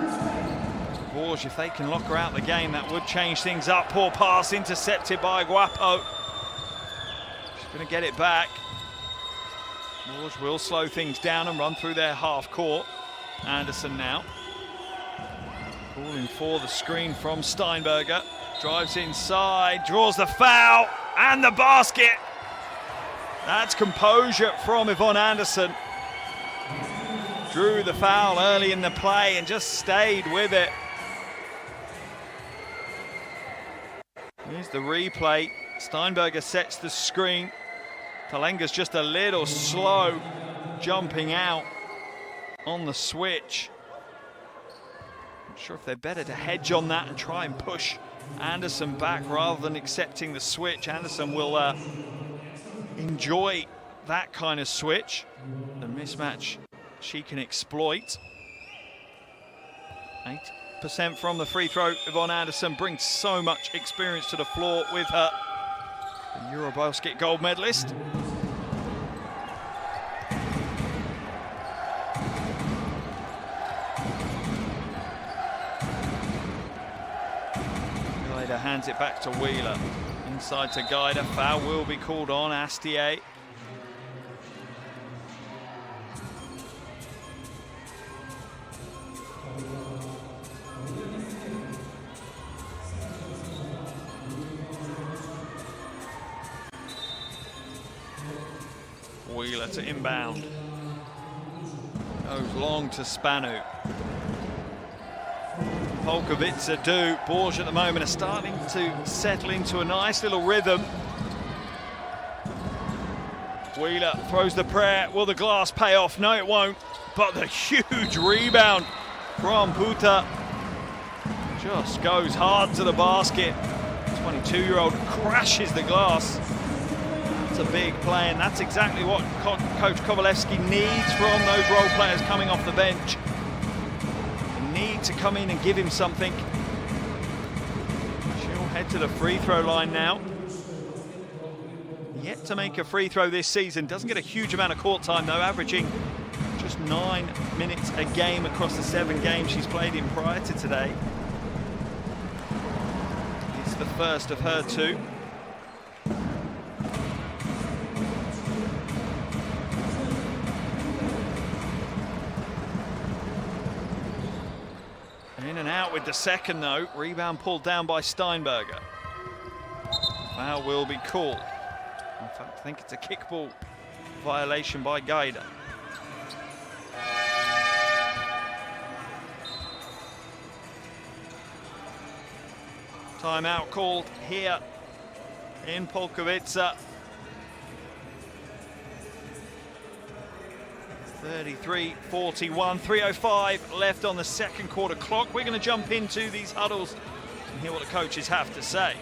Bourges, if they can lock her out the game, that would change things up. Poor pass intercepted by Guapo. She's going to get it back. Bourges will slow things down and run through their half court. Anderson now calling for the screen from Steinberger. Drives inside, draws the foul, and the basket. That's composure from Yvonne Anderson. Drew the foul early in the play and just stayed with it. Here's the replay. Steinberger sets the screen. Talenga's just a little slow jumping out on the switch. Not sure if they're better to hedge on that and try and push Anderson back rather than accepting the switch. Anderson will enjoy that kind of switch. The mismatch she can exploit. 8% from the free throw. Yvonne Anderson brings so much experience to the floor with her. The EuroBasket gold medalist. Gaida hands it back to Wheeler. Inside to Gaida. Foul will be called on Astier. Wheeler to inbound. Goes long to Spanu. Polkowice do. Bourges at the moment are starting to settle into a nice little rhythm. Wheeler throws the prayer. Will the glass pay off? No, it won't. But the huge rebound from Puta just goes hard to the basket. 22-year-old crashes the glass. That's a big play, and that's exactly what Coach Kowalewski needs from those role players coming off the bench. They need to come in and give him something. She'll head to the free throw line now. Yet to make a free throw this season. Doesn't get a huge amount of court time though, averaging just 9 minutes a game across the 7 games she's played in prior to today. It's the first of her 2. In and out with the second though. Rebound pulled down by Steinberger. Foul will be called. In fact, I think it's a kickball violation by Gaida. Timeout called here in Polkowice. 33-41, 3:05 left on the second quarter clock. We're going to jump into these huddles and hear what the coaches have to say.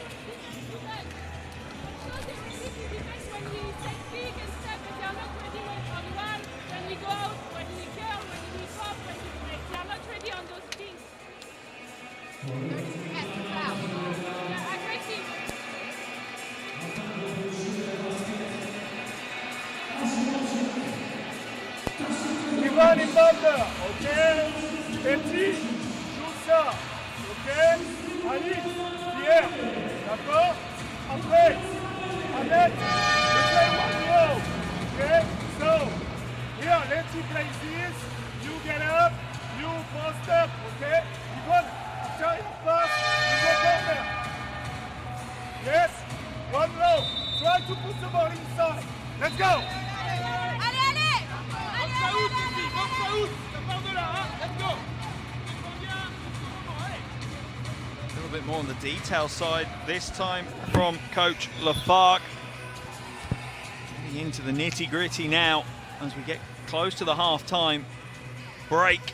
Ivan in bumper, ok? Petit, joue ça, ok? Alice, Pierre, d'accord? Après, Annette, we play one row, ok? So, here, let's play this. You get up, you post up, ok? Ivan, after your pass, you go corner. Yes, one row. Try to put the ball inside. Let's go! A little bit more on the detail side this time from Coach Lafargue. Getting into the nitty-gritty now as we get close to the half-time break.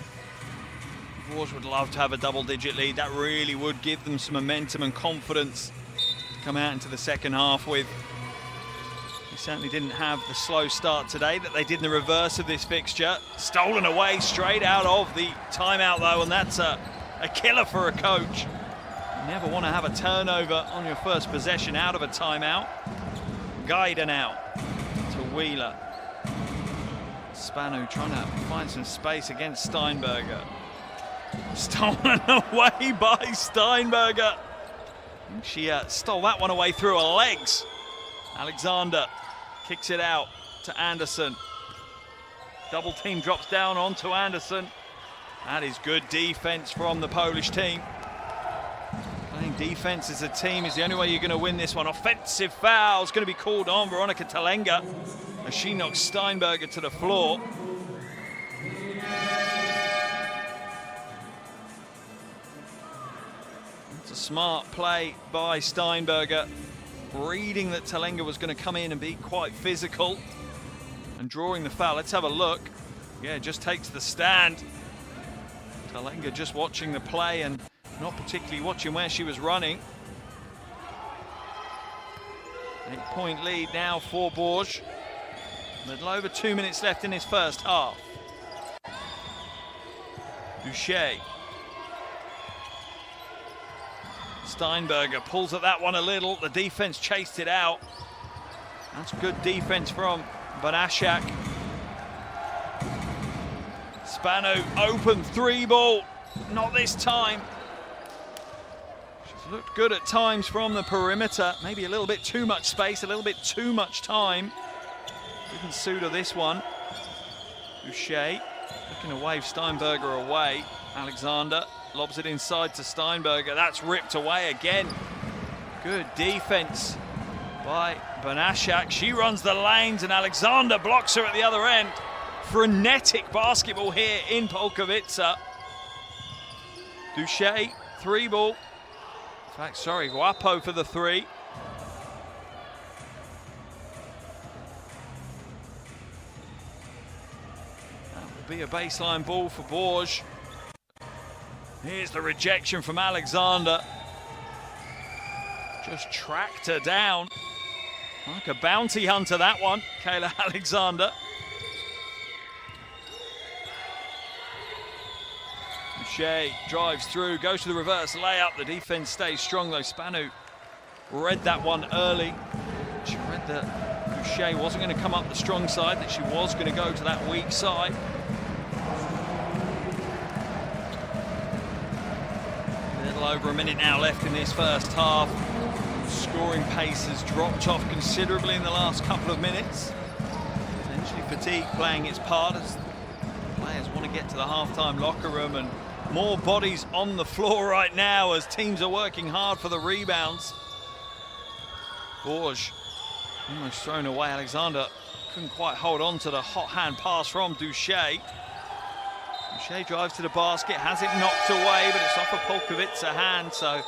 Bourges would love to have a double-digit lead. That really would give them some momentum and confidence to come out into the second half with. They certainly didn't have the slow start today that they did in the reverse of this fixture. Stolen away straight out of the timeout though, and that's a killer for a coach. You never want to have a turnover on your first possession out of a timeout. Gaida now to Wheeler. Spanu trying to find some space against Steinberger. Stolen away by Steinberger. She stole that one away through her legs. Alexander kicks it out to Anderson. Double team drops down onto Anderson. That is good defense from the Polish team. Playing defense as a team is the only way you're going to win this one. Offensive foul is going to be called on Veronica Talenga as she knocks Steinberger to the floor. It's a smart play by Steinberger, reading that Talenga was going to come in and be quite physical and drawing the foul. Let's have a look. Yeah, just takes the stand. Talenga just watching the play and not particularly watching where she was running. 8-point lead now for Bourges. A little over 2 minutes left in this first half. Boucher. Steinberger pulls at that one a little. The defense chased it out. That's good defense from Banashak. Spanu, open 3-ball. Not this time. She's looked good at times from the perimeter. Maybe a little bit too much space, a little bit too much time. Didn't suit her this one. Boucher looking to wave Steinberger away. Alexander lobs it inside to Steinberger. That's ripped away again. Good defense by Banashak. She runs the lanes and Alexander blocks her at the other end. Frenetic basketball here in Polkowice. Boucher, 3-ball. In fact, sorry, Guapo for the 3. be a baseline ball for Bourges. Here's the rejection from Alexander. Just tracked her down. Like a bounty hunter, that one, Kayla Alexander. Boucher drives through, goes to the reverse layup. The defense stays strong though. Spanu read that one early. She read that Boucher wasn't going to come up the strong side, that she was going to go to that weak side. A little over a minute now left in this first half. Scoring pace has dropped off considerably in the last couple of minutes. Potentially fatigue playing its part as players want to get to the halftime locker room, and more bodies on the floor right now as teams are working hard for the rebounds. Bourges almost thrown away. Alexander couldn't quite hold on to the hot hand pass from Boucher. Boucher drives to the basket, has it knocked away, but it's off a Polkowice hand, so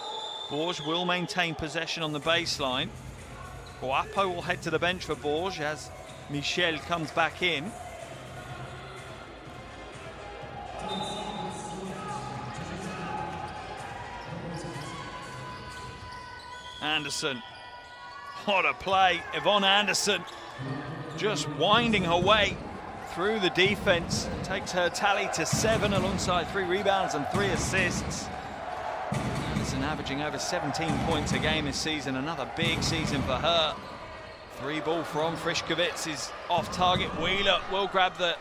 Bourges will maintain possession on the baseline. Guapo will head to the bench for Bourges as Michel comes back in. Anderson, what a play. Yvonne Anderson just winding her way through the defense. Takes her tally to 7 alongside 3 rebounds and 3 assists. Anderson averaging over 17 points a game this season. Another big season for her. 3 ball from Frischkowitz is off target. Wheeler will grab the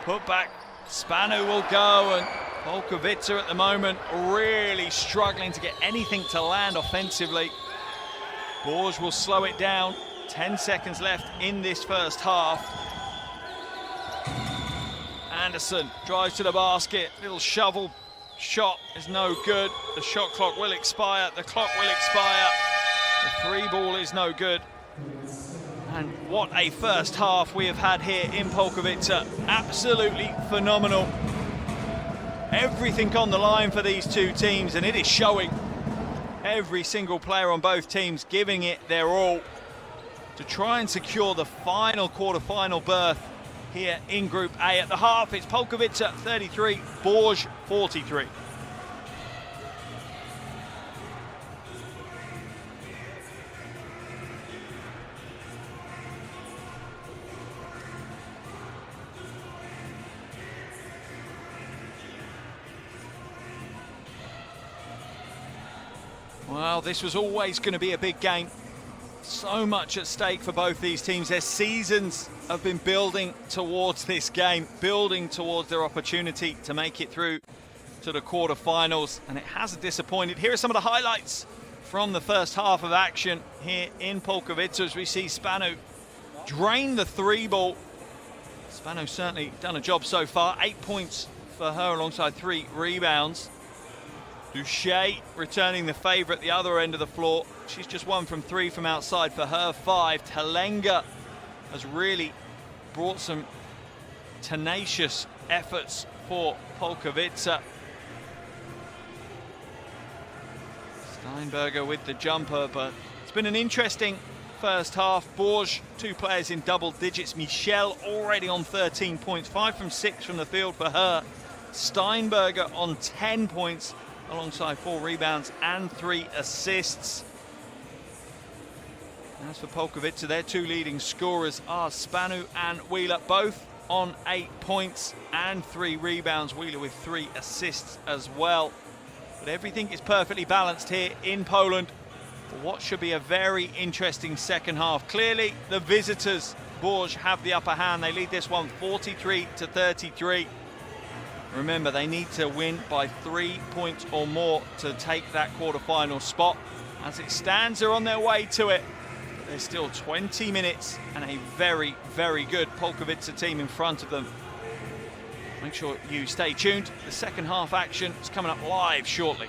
putback. Spanu will go, and Polkowice at the moment really struggling to get anything to land offensively. Bourges will slow it down. 10 seconds left in this first half. Anderson drives to the basket. Little shovel shot is no good. The shot clock will expire. The clock will expire. The 3 ball is no good. And what a first half we have had here in Polkowice. Absolutely phenomenal. Everything on the line for these two teams, and it is showing. Every single player on both teams giving it their all to try and secure the final quarter-final berth here in Group A. At the half, it's Polkowice 33, Bourges 43. Well, this was always going to be a big game. So much at stake for both these teams. Their seasons have been building towards this game, building towards their opportunity to make it through to the quarterfinals, and it hasn't disappointed. Here are some of the highlights from the first half of action here in Polkowice as we see Spanu drain the 3 ball. Spanu certainly done a job so far. 8 points for her alongside 3 rebounds. Boucher returning the favour at the other end of the floor. She's just 1 from 3 from outside for her 5. Talenga has really brought some tenacious efforts for Polkowice. Steinberger with the jumper, but it's been an interesting first half. Bourges, 2 players in double digits. Michel already on 13 points, 5 from 6 from the field for her. Steinberger on 10 points alongside 4 rebounds and 3 assists. As for Polkowice, their 2 leading scorers are Spanu and Wheeler, both on 8 points and 3 rebounds. Wheeler with 3 assists as well. But everything is perfectly balanced here in Poland for what should be a very interesting second half. Clearly, the visitors, Bourges, have the upper hand. They lead this one 43-33. Remember, they need to win by 3 points or more to take that quarter-final spot. As it stands, they're on their way to it. But there's still 20 minutes and a very, very good Polkowice team in front of them. Make sure you stay tuned. The second half action is coming up live shortly.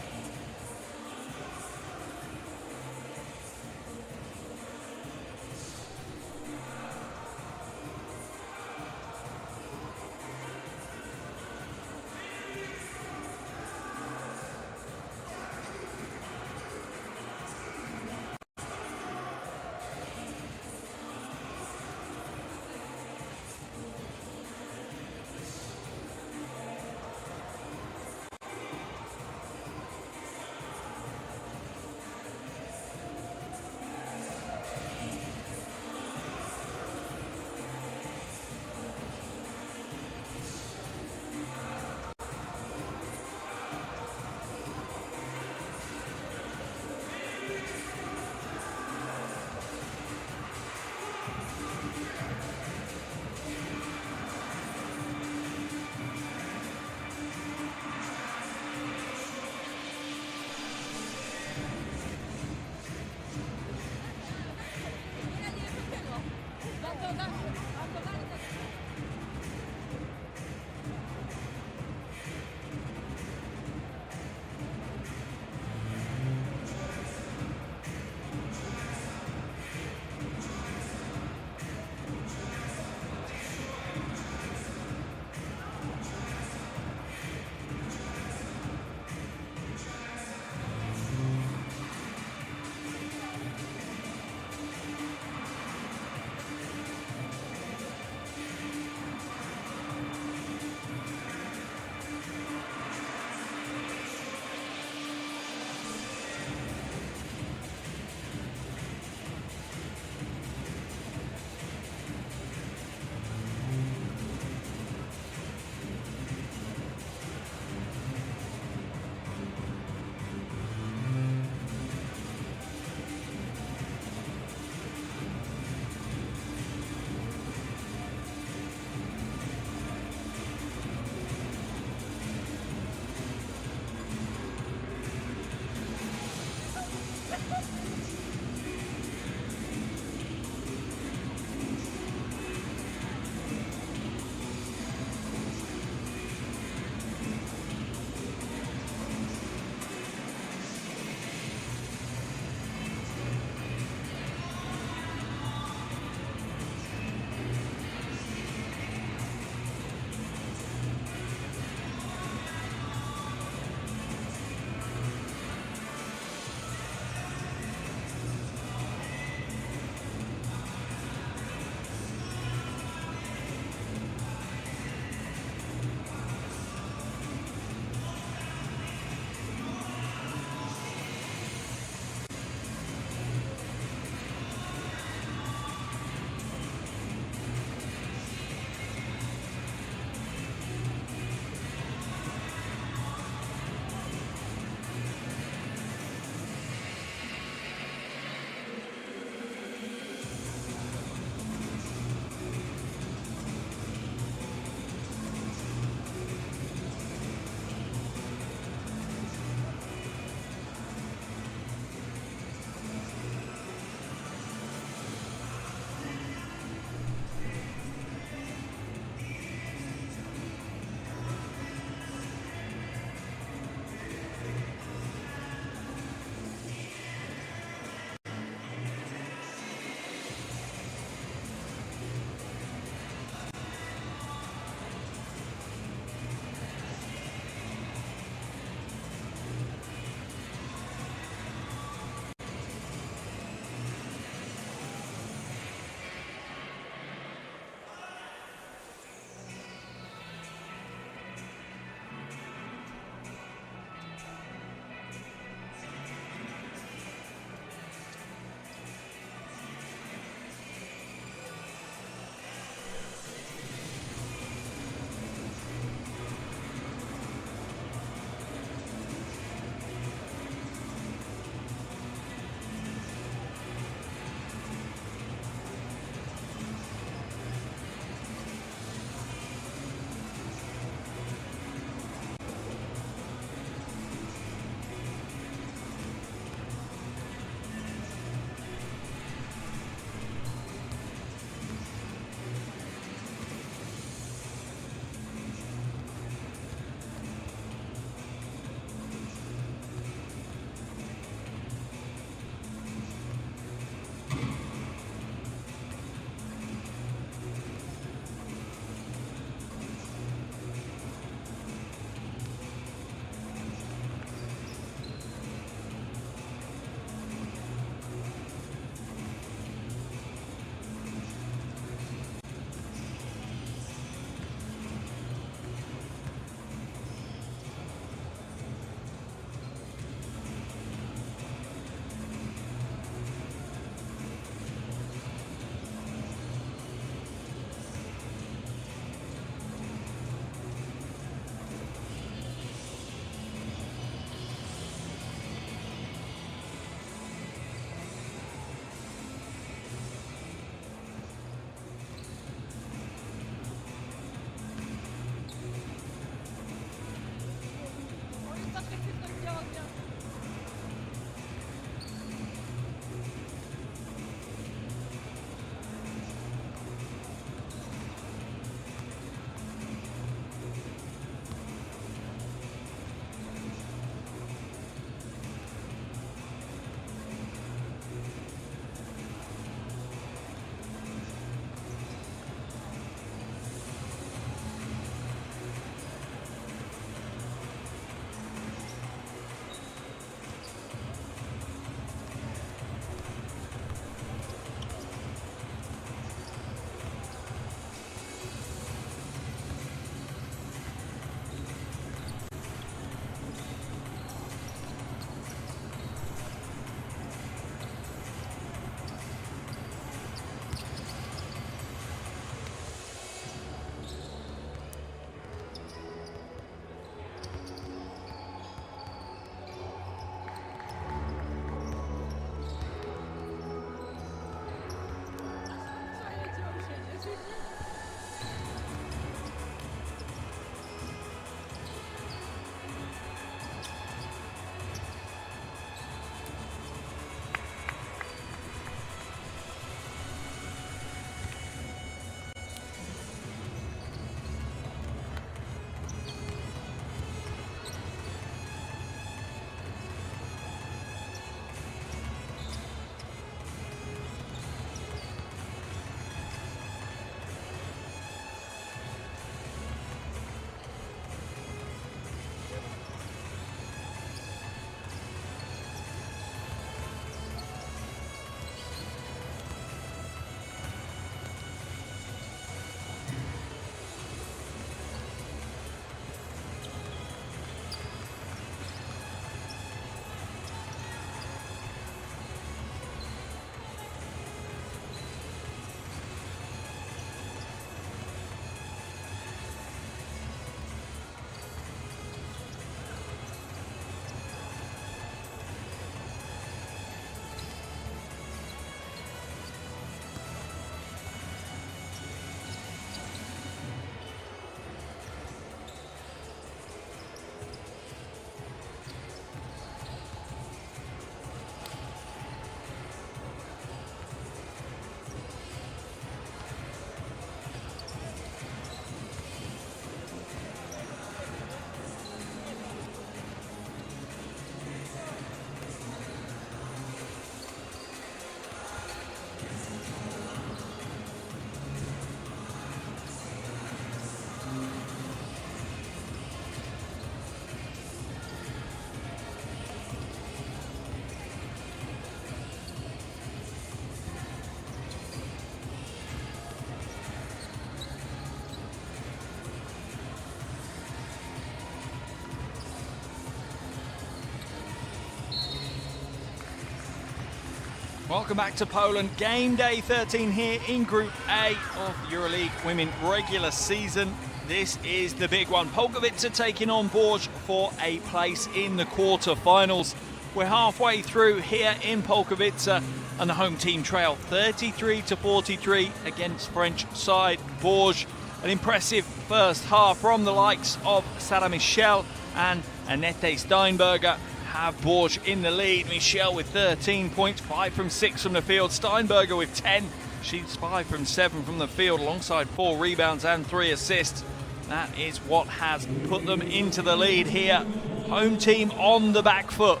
Welcome back to Poland. Game day 13 here in Group A of the EuroLeague Women regular season. This is the big one. Polkowice are taking on Bourges for a place in the quarter-finals. We're halfway through here in Polkowice, and the home team trail 33-43 against French side Bourges. An impressive first half from the likes of Sarah Michel and Annette Steinberger have Bourges in the lead. Michel with 13 points, 5 from 6 from the field. Steinberger with 10. She's 5 from 7 from the field alongside 4 rebounds and 3 assists. That is what has put them into the lead here. Home team on the back foot.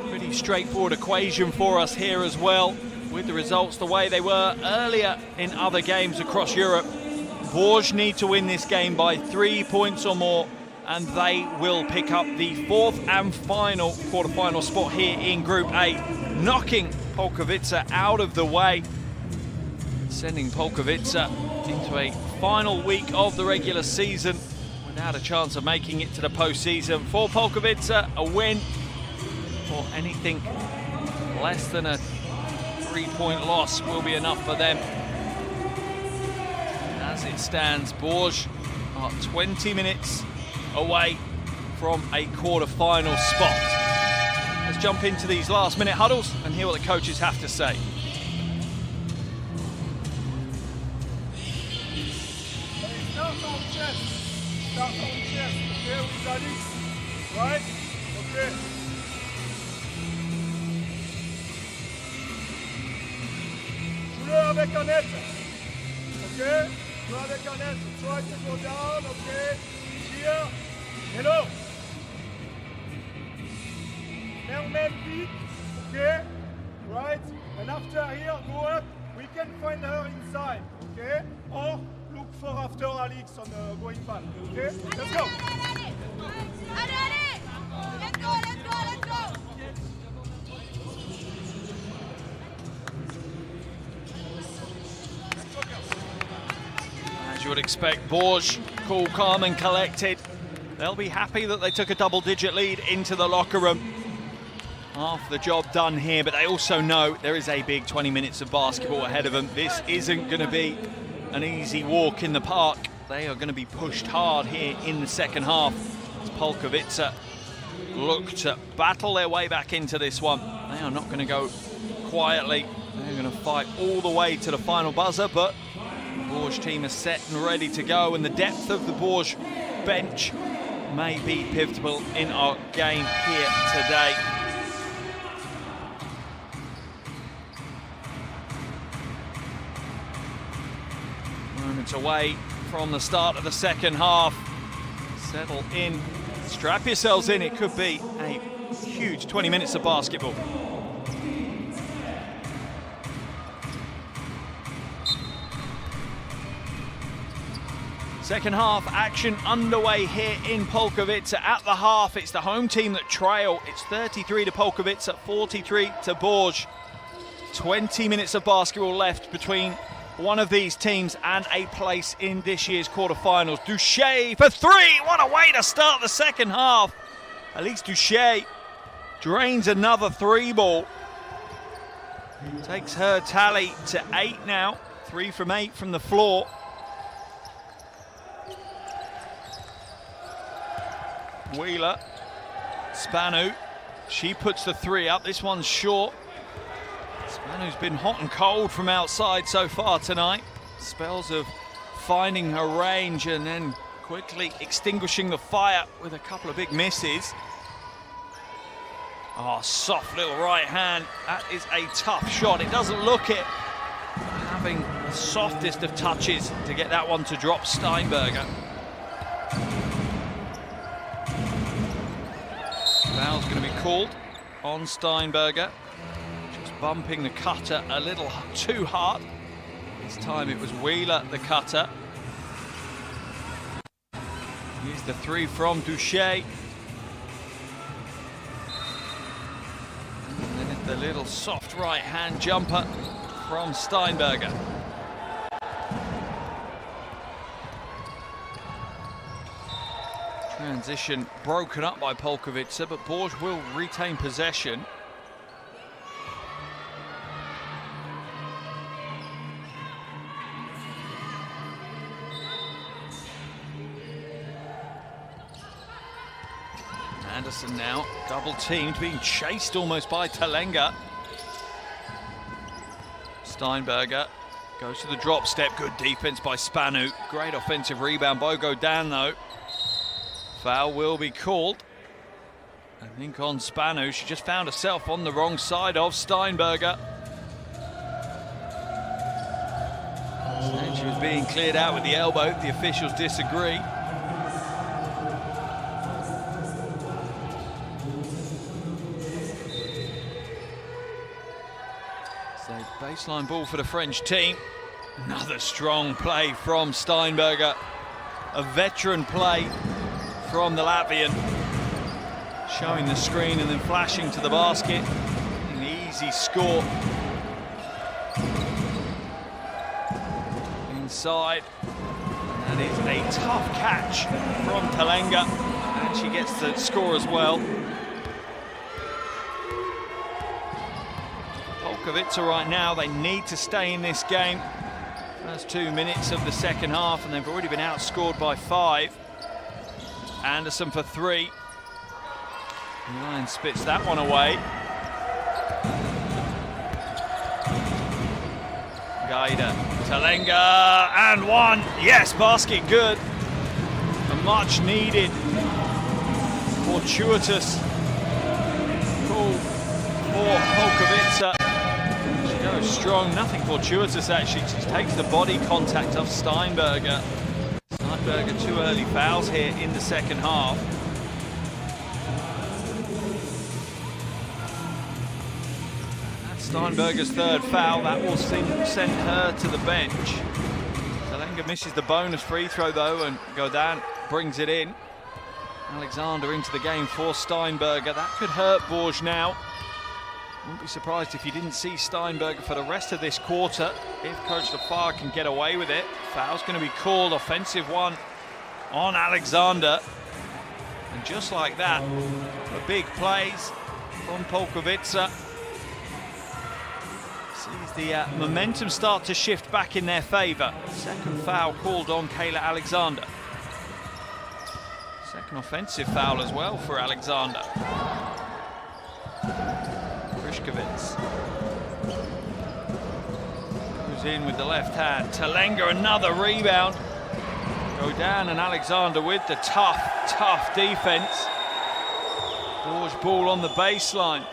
Pretty straightforward equation for us here as well, with the results the way they were earlier in other games across Europe. Bourges need to win this game by 3 points or more, and they will pick up the 4th and final quarterfinal spot here in Group A, knocking Polkowice out of the way, sending Polkowice into a final week of the regular season without a chance of making it to the postseason. For Polkowice, a win or anything less than a 3-point loss will be enough for them. As it stands, Bourges are 20 minutes away from a quarter-final spot. Let's jump into these last-minute huddles and hear what the coaches have to say. Start on chest. Start on chest. Okay, with Alex. Right? Okay. Jouez avec Annette. Okay? Jouez avec Annette. Try to go down. Okay? Here. Hello. Mermaid beat. Okay? Right? And after here, go up. We can find her inside. Okay? Or look for after Alex on going back. Okay? Let's go. Let's go. As you would expect, Bourges cool, calm and collected. They'll be happy that they took a double-digit lead into the locker room. Half the job done here, but they also know there is a big 20 minutes of basketball ahead of them. This isn't going to be an easy walk in the park. They are going to be pushed hard here in the second half as Polkowice look to battle their way back into this one. They are not going to go quietly. They're going to fight all the way to the final buzzer, but the Bourges team is set and ready to go, and the depth of the Bourges bench may be pivotal in our game here today. Moments away from the start of the second half. Settle in, strap yourselves in. It could be a huge 20 minutes of basketball. Second half action underway here in Polkowice. At the half, it's the home team that trail. It's 33 to Polkowice, 43 to Bourges. 20 minutes of basketball left between one of these teams and a place in this year's quarterfinals. Duché for 3. What a way to start the second half. Elise Duché drains another 3-ball. Takes her tally to 8 now. 3 from 8 from the floor. Wheeler, Spanu, she puts the 3 up. This one's short. Spanu's been hot and cold from outside so far tonight. Spells of finding her range and then quickly extinguishing the fire with a couple of big misses. Oh, soft little right hand. That is a tough shot. It doesn't look it. Having the softest of touches to get that one to drop. Steinberger. Foul's going to be called on Steinberger. Just bumping the cutter a little too hard. This time it was Wheeler, the cutter. Here's the 3 from Duché. And then the little soft right-hand jumper from Steinberger. Transition broken up by Polkowice, but Bourges will retain possession. Anderson now double teamed, being chased almost by Talenga. Steinberger goes to the drop step. Good defense by Spanu. Great offensive rebound by Godin though. Foul will be called, I think, on Spanu. She just found herself on the wrong side of Steinberger. And she was being cleared out with the elbow. The officials disagree. So baseline ball for the French team. Another strong play from Steinberger. A veteran play from the Latvian. Showing the screen and then flashing to the basket. An easy score. Inside. And that is a tough catch from Talenga. And she gets the score as well. Polkowice right now, they need to stay in this game. First 2 minutes of the second half, and they've already been outscored by 5. Anderson for 3. Ryan spits that one away. Gaida, Talenga, and 1. Yes, basket good. A much needed fortuitous call for Polkowice. She goes strong, nothing fortuitous actually. She takes the body contact of Steinberger. Steinberger 2 early fouls here in the second half. Steinberger's 3rd foul, that will send her to the bench. Talenga misses the bonus free throw though, and Godin brings it in. Alexander into the game for Steinberger. That could hurt Bourges now. Wouldn't be surprised if you didn't see Steinberger for the rest of this quarter, if Coach Lafar can get away with it. Foul's going to be called, offensive one on Alexander. And just like that, the big plays from Polkowice. Sees the momentum start to shift back in their favour. Second foul called on Kayla Alexander. Second offensive foul as well for Alexander. Polkowice goes in with the left hand. Talenga, another rebound. Godin and Alexander with the tough defense. Bourges ball on the baseline.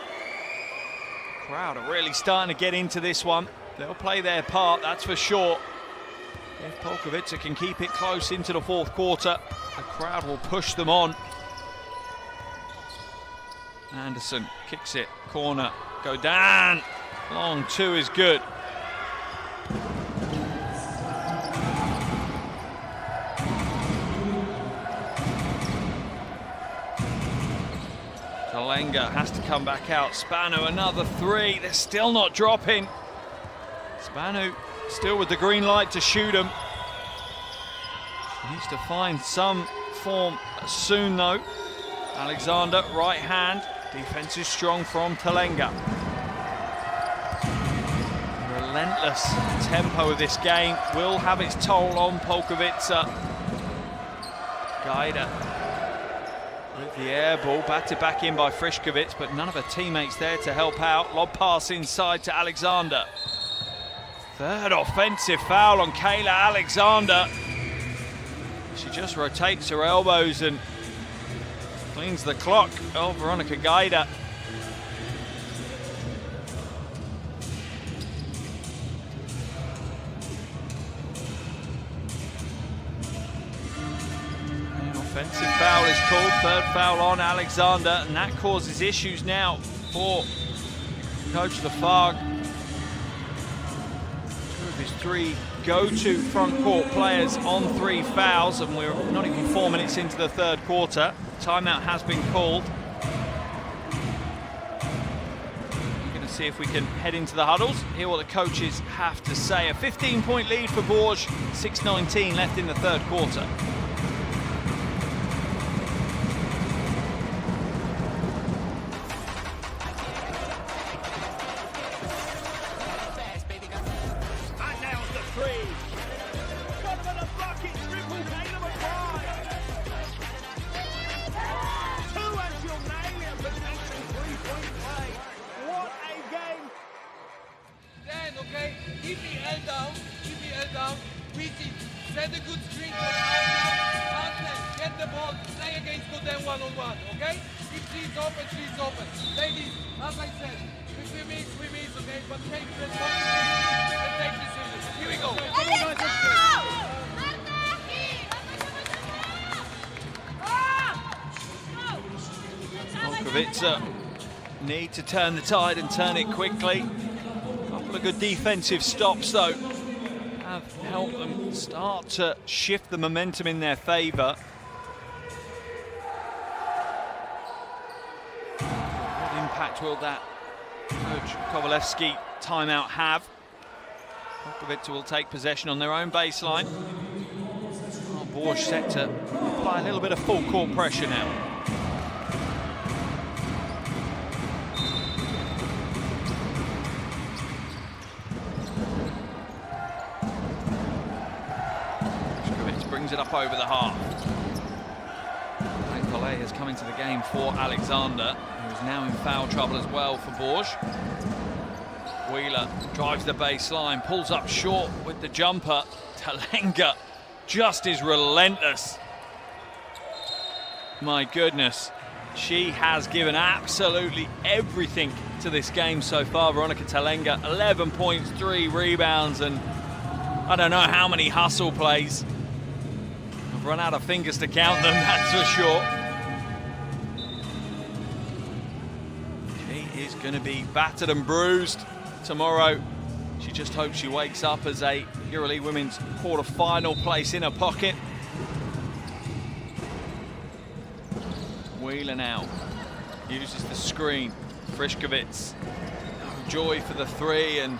Crowd are really starting to get into this one. They'll play their part, that's for sure. If Polkowice can keep it close into the 4th quarter, the crowd will push them on. Anderson kicks it, corner, Godin. Long 2 is good. Talenga has to come back out. Spanu, another 3. They're still not dropping. Spanu still with the green light to shoot them. Needs to find some form soon though. Alexander, right hand. Defense is strong from Talenga. Relentless tempo of this game will have its toll on Polkowice. Gaida with the air ball, batted back in by Frišković, but none of her teammates there to help out. Lob pass inside to Alexander. 3rd offensive foul on Kayla Alexander. She just rotates her elbows and cleans the clock. Oh, Veronica Gaida. Offensive foul is called, 3rd foul on Alexander, and that causes issues now for Coach Lafargue. 2 of his 3 go-to front court players on 3 fouls, and we're not even 4 minutes into the 3rd quarter. Timeout has been called. We're going to see if we can head into the huddles, hear what the coaches have to say. A 15-point lead for Bourges, 6:19 left in the 3rd quarter. she's open. Ladies, as I said, if we miss, okay? But take responsibility and take decisions. Here we go. Come on, guys, Polkowice need to turn the tide and turn it quickly. A couple of good defensive stops, though, have helped them start to shift the momentum in their favour. What impact will that Coach Kovalevsky timeout have? Polkowice will take possession on their own baseline. Bourges set to apply a little bit of full court pressure now. Brings it up over the half. Bancollet has come into the game for Alexander, who is now in foul trouble as well for Bourges. Wheeler drives the baseline, pulls up short with the jumper. Talenga just is relentless. My goodness, she has given absolutely everything to this game so far. Veronica Talenga, 11 points, 3 rebounds, and I don't know how many hustle plays. I've run out of fingers to count them, that's for sure. She is going to be battered and bruised tomorrow. She just hopes she wakes up as a EuroLeague Women's quarter-final place in her pocket. Wheeler now uses the screen. Frišković, no joy for the three, and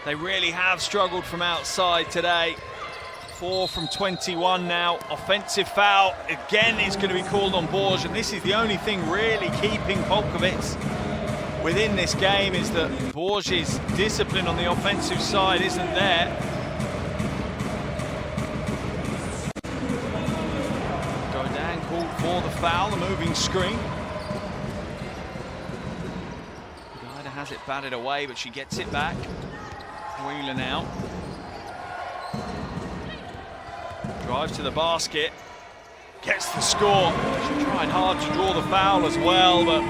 they really have struggled from outside today. 4 from 21 now. Offensive foul again is going to be called on Bourges, and this is the only thing really keeping Polkowice within this game, is that Bourges' discipline on the offensive side isn't there. Godin called for the foul, the moving screen. Guida has it batted away, but she gets it back. Wheeler now. Drives to the basket, gets the score. She tried hard to draw the foul as well, but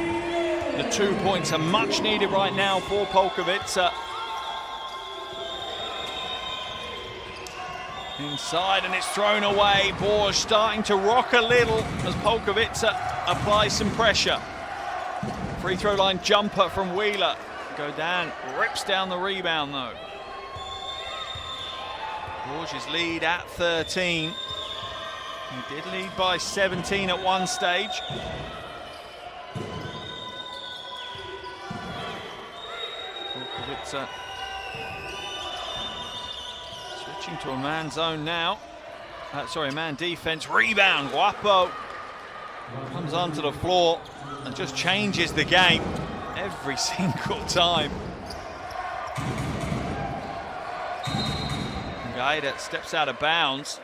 the 2 points are much needed right now for Polkowice. Inside, and it's thrown away. Bourges starting to rock a little as Polkowice applies some pressure. Free throw line jumper from Wheeler. Godin rips down the rebound though. Bourges lead at 13. He did lead by 17 at one stage. Polkowice switching to a man zone now. Man defense. Rebound. Guapo comes onto the floor and just changes the game every single time. Guida steps out of bounds.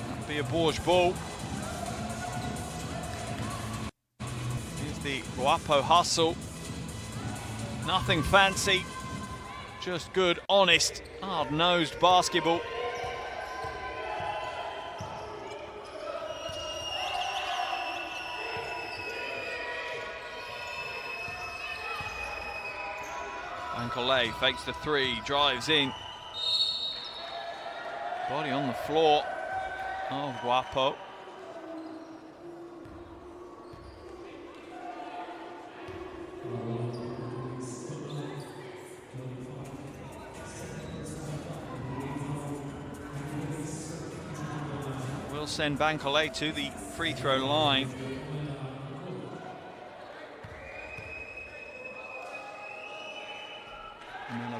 That'll be a Bourges ball. Here's the Guapo hustle. Nothing fancy, just good, honest, hard-nosed basketball. Bancollet fakes the three, drives in. Body on the floor. Oh, Guapo. We'll send Bancollet to the free throw line.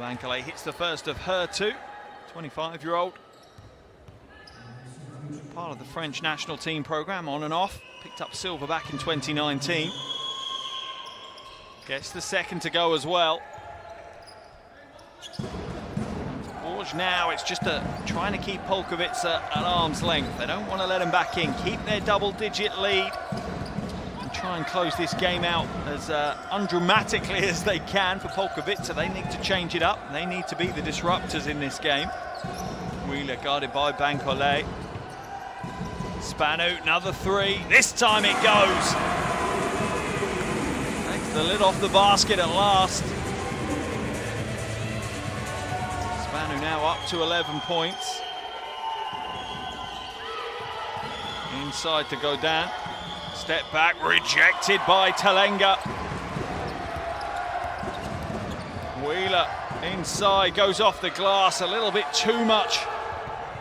Bancollet hits the first of her two. 25-year-old. Part of the French national team program, on and off. Picked up silver back in 2019. Gets the second to go as well. Bourges now, it's just trying to keep Polkowice at arm's length. They don't want to let him back in. Keep their double-digit lead and try and close this game out as undramatically as they can for Polkowice. They need to change it up. They need to be the disruptors in this game. Wheeler guarded by Bancollet. Spanu, another three. This time it goes. Takes the lid off the basket at last. Spanu now up to 11 points. Inside to Godin. Step back, rejected by Talenga. Wheeler inside, goes off the glass, a little bit too much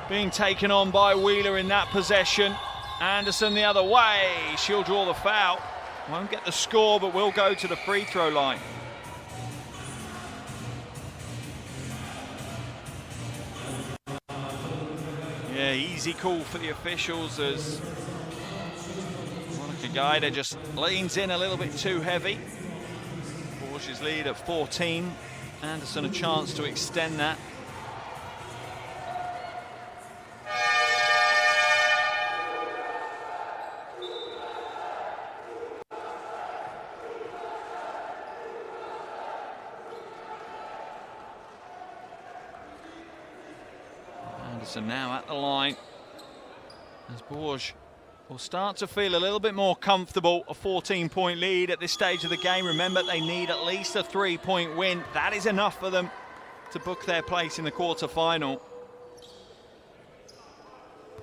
being taken on by Wheeler in that possession. Anderson the other way, she'll draw the foul. Won't get the score, but will go to the free throw line. Yeah, easy call for the officials as Monica Guida just leans in a little bit too heavy. Bourges' lead at 14. Anderson a chance to extend that. Anderson now at the line as Bourges will start to feel a little bit more comfortable. A 14-point lead at this stage of the game. Remember, they need at least a 3-point win. That is enough for them to book their place in the quarter-final.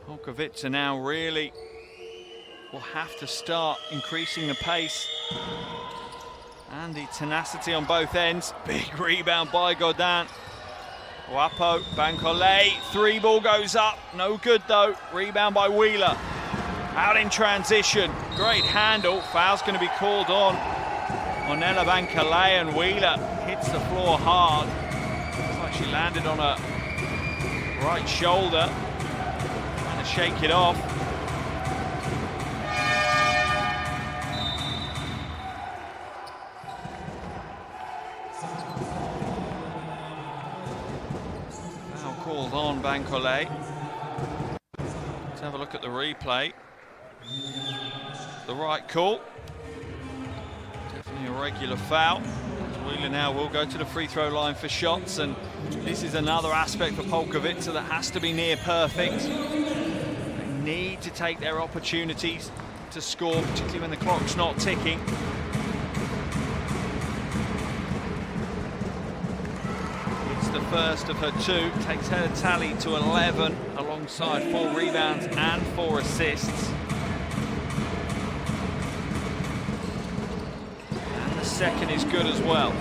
Polkowice now really will have to start increasing the pace and the tenacity on both ends. Big rebound by Godin. Wapo, Bancolé, three ball goes up, no good though. Rebound by Wheeler. Out in transition, great handle. Foul's going to be called on Ella Bancolé, and Wheeler hits the floor hard. Looks like she landed on her right shoulder. Trying to shake it off. Foul called on Bancolé. Let's have a look at the replay. The right call. Definitely a regular foul. Wheeler now will go to the free throw line for shots, and this is another aspect for Polkowice that has to be near perfect. They need to take their opportunities to score, particularly when the clock's not ticking. It's the first of her two, takes her tally to 11 alongside 4 rebounds and 4 assists. Second is good as well.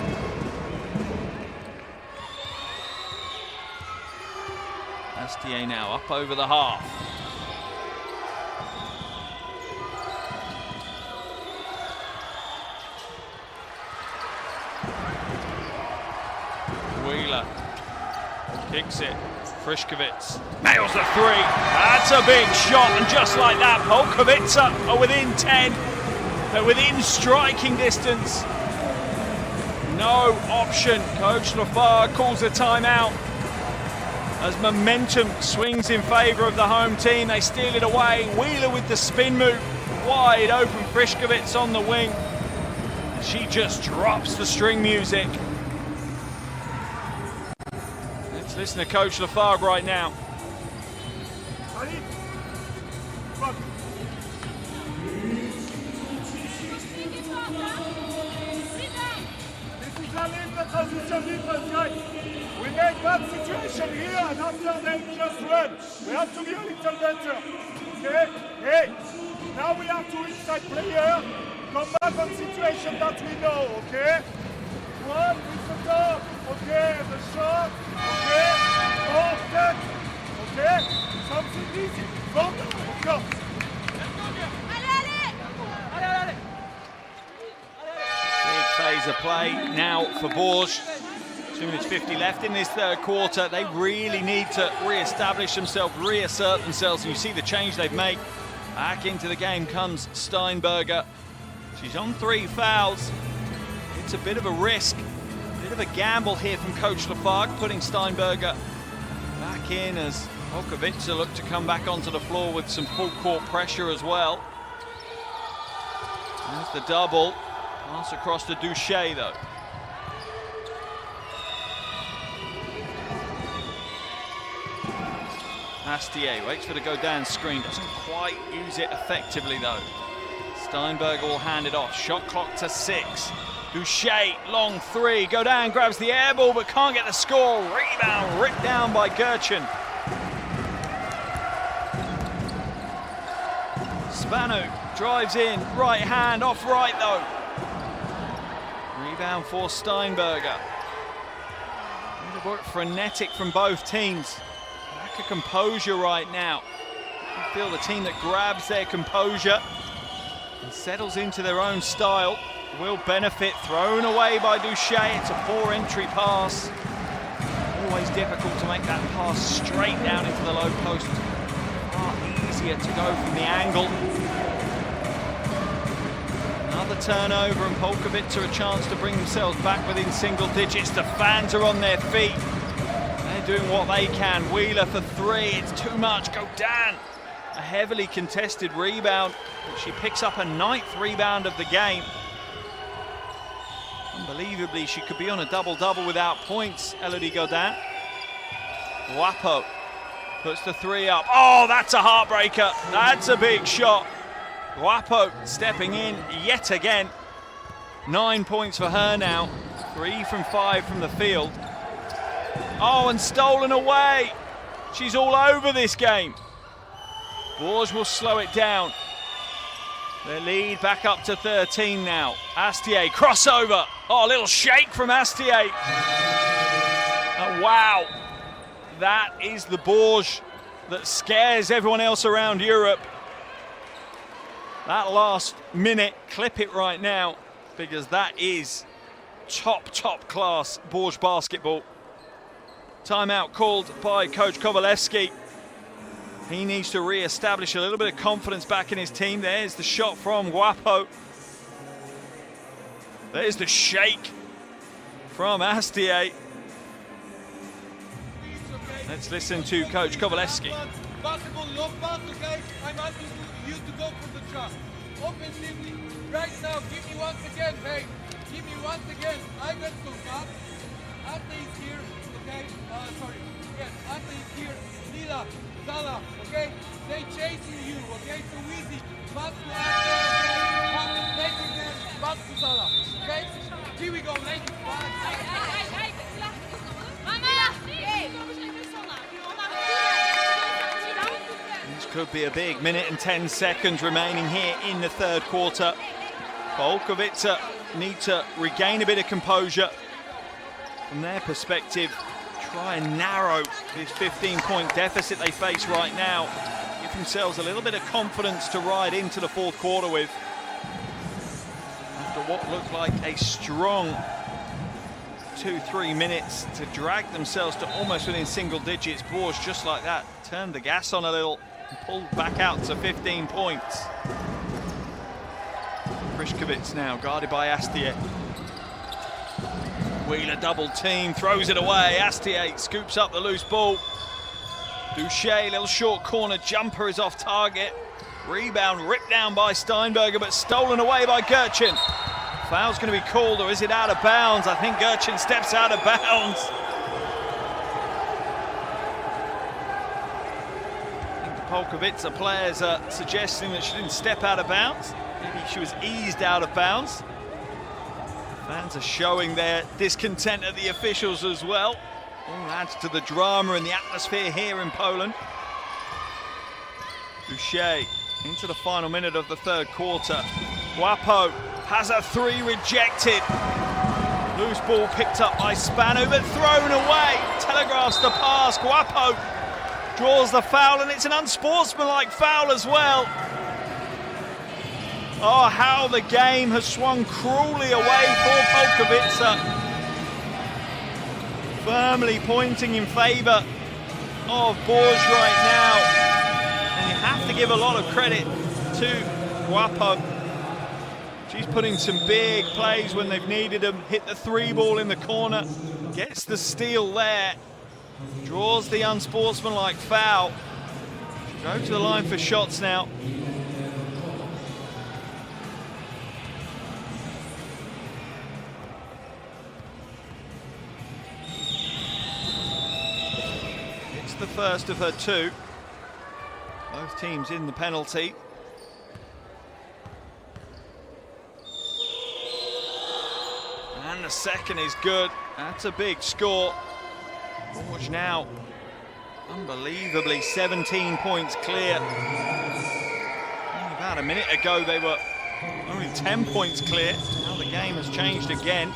Astier now up over the half. Wheeler kicks it. Frischkowitz nails the three. That's a big shot, and just like that, Polkowice are within 10. They're within striking distance. No option. Coach Lafargue calls a timeout as momentum swings in favour of the home team. They steal it away. Wheeler with the spin move. Wide open. Frischkowitz on the wing. She just drops the string music. Let's listen to Coach Lafargue right now. We make bad situation here, and after they just run. We have to be a little better. Okay? Hey, now we have to inside player. Come back on situation that we know, okay? One with the top, okay? The shot, okay? Perfect, okay? Something easy. Go. Big phase of play now for Bourges. 2 minutes 50 left in this third quarter. They really need to re-establish themselves, reassert themselves. And you see the change they've made. Back into the game comes Steinberger. She's on 3 fouls. It's a bit of a risk, a bit of a gamble here from Coach Lafargue, putting Steinberger back in as Polkowice look to come back onto the floor with some full court pressure as well. There's the double. Pass across to Duché though. Astier waits for the Godin screen, doesn't quite use it effectively though. Steinberger will hand it off, shot clock to 6. Boucher, long 3, Godin grabs the air ball but can't get the score. Rebound ripped down by Gerchen. Spano drives in, right hand, off right though. Rebound for Steinberger. Frenetic from both teams. Lack of composure right now. You feel the team that grabs their composure and settles into their own style will benefit. Thrown away by Boucher. It's a poor entry pass. Always difficult to make that pass straight down into the low post. Far easier to go from the angle. Another turnover and Polkowice a chance to bring themselves back within single digits. The fans are on their feet. They're doing what they can. Wheeler for 3, it's too much. Godin, a heavily contested rebound, but she picks up a 9th rebound of the game. Unbelievably, she could be on a double-double without points, Elodie Godin. Wapo puts the 3 up. Oh, that's a heartbreaker. That's a big shot. Wapo stepping in yet again. 9 points for her now. 3 from 5 from the field. Oh, and stolen away. She's all over this game. Bourges will slow it down. Their lead back up to 13 now. Astier, crossover. Oh, a little shake from Astier. Oh, wow. That is the Bourges that scares everyone else around Europe. That last minute, clip it right now, because that is top class Bourges basketball. Timeout called by Coach Kowalewski. He needs to re-establish a little bit of confidence back in his team. There's the shot from Wapo. There's the shake from Astier. Let's listen to Coach Kowalewski. Basketball, no pass, okay? I'm asking you to go for the shot. Offensively, right now, give me once again, hey. Give me once again. I got some pass. Ante is here, okay? Sorry. Yes, Ante is here. Lila, Zala, okay? They chasing you, okay? So easy. Pass to Ante, take again, pass to Zala, okay? Here we go, ladies. Could be a big minute and 10 seconds remaining here in the third quarter. Polkowice need to regain a bit of composure. From their perspective, try and narrow this 15-point deficit they face right now. Give themselves a little bit of confidence to ride into the fourth quarter with. After what looked like a strong 2-3 minutes to drag themselves to almost within single digits, Bourges just like that turned the gas on a little. Pulled back out to 15 points. Polkowice now guarded by Astier. Wheeler double team, throws it away. Astier scoops up the loose ball. Boucher, little short corner jumper is off target. Rebound ripped down by Steinberger, but stolen away by Gerchen. Foul's going to be called, or is it out of bounds? I think Gerchen steps out of bounds. Polkowice players are suggesting that she didn't step out of bounds. Maybe she was eased out of bounds. Fans are showing their discontent at the officials as well. All adds to the drama and the atmosphere here in Poland. Boucher into the final minute of the third quarter. Wapo has a 3 rejected. Loose ball picked up by Spano, but thrown away. Telegraphs the pass. Wapo draws the foul, and it's an unsportsmanlike foul as well. Oh, how the game has swung cruelly away for Polkowice. Firmly pointing in favour of Bourges right now. And you have to give a lot of credit to Wapo. She's put in some big plays when they've needed them. Hit the 3 ball in the corner. Gets the steal there. Draws the unsportsmanlike foul. Go to the line for shots now. It's the first of her 2. Both teams in the penalty. And the second is good. That's a big score. Bourges now, unbelievably, 17 points clear. Only about a minute ago, they were only 10 points clear. Now the game has changed again.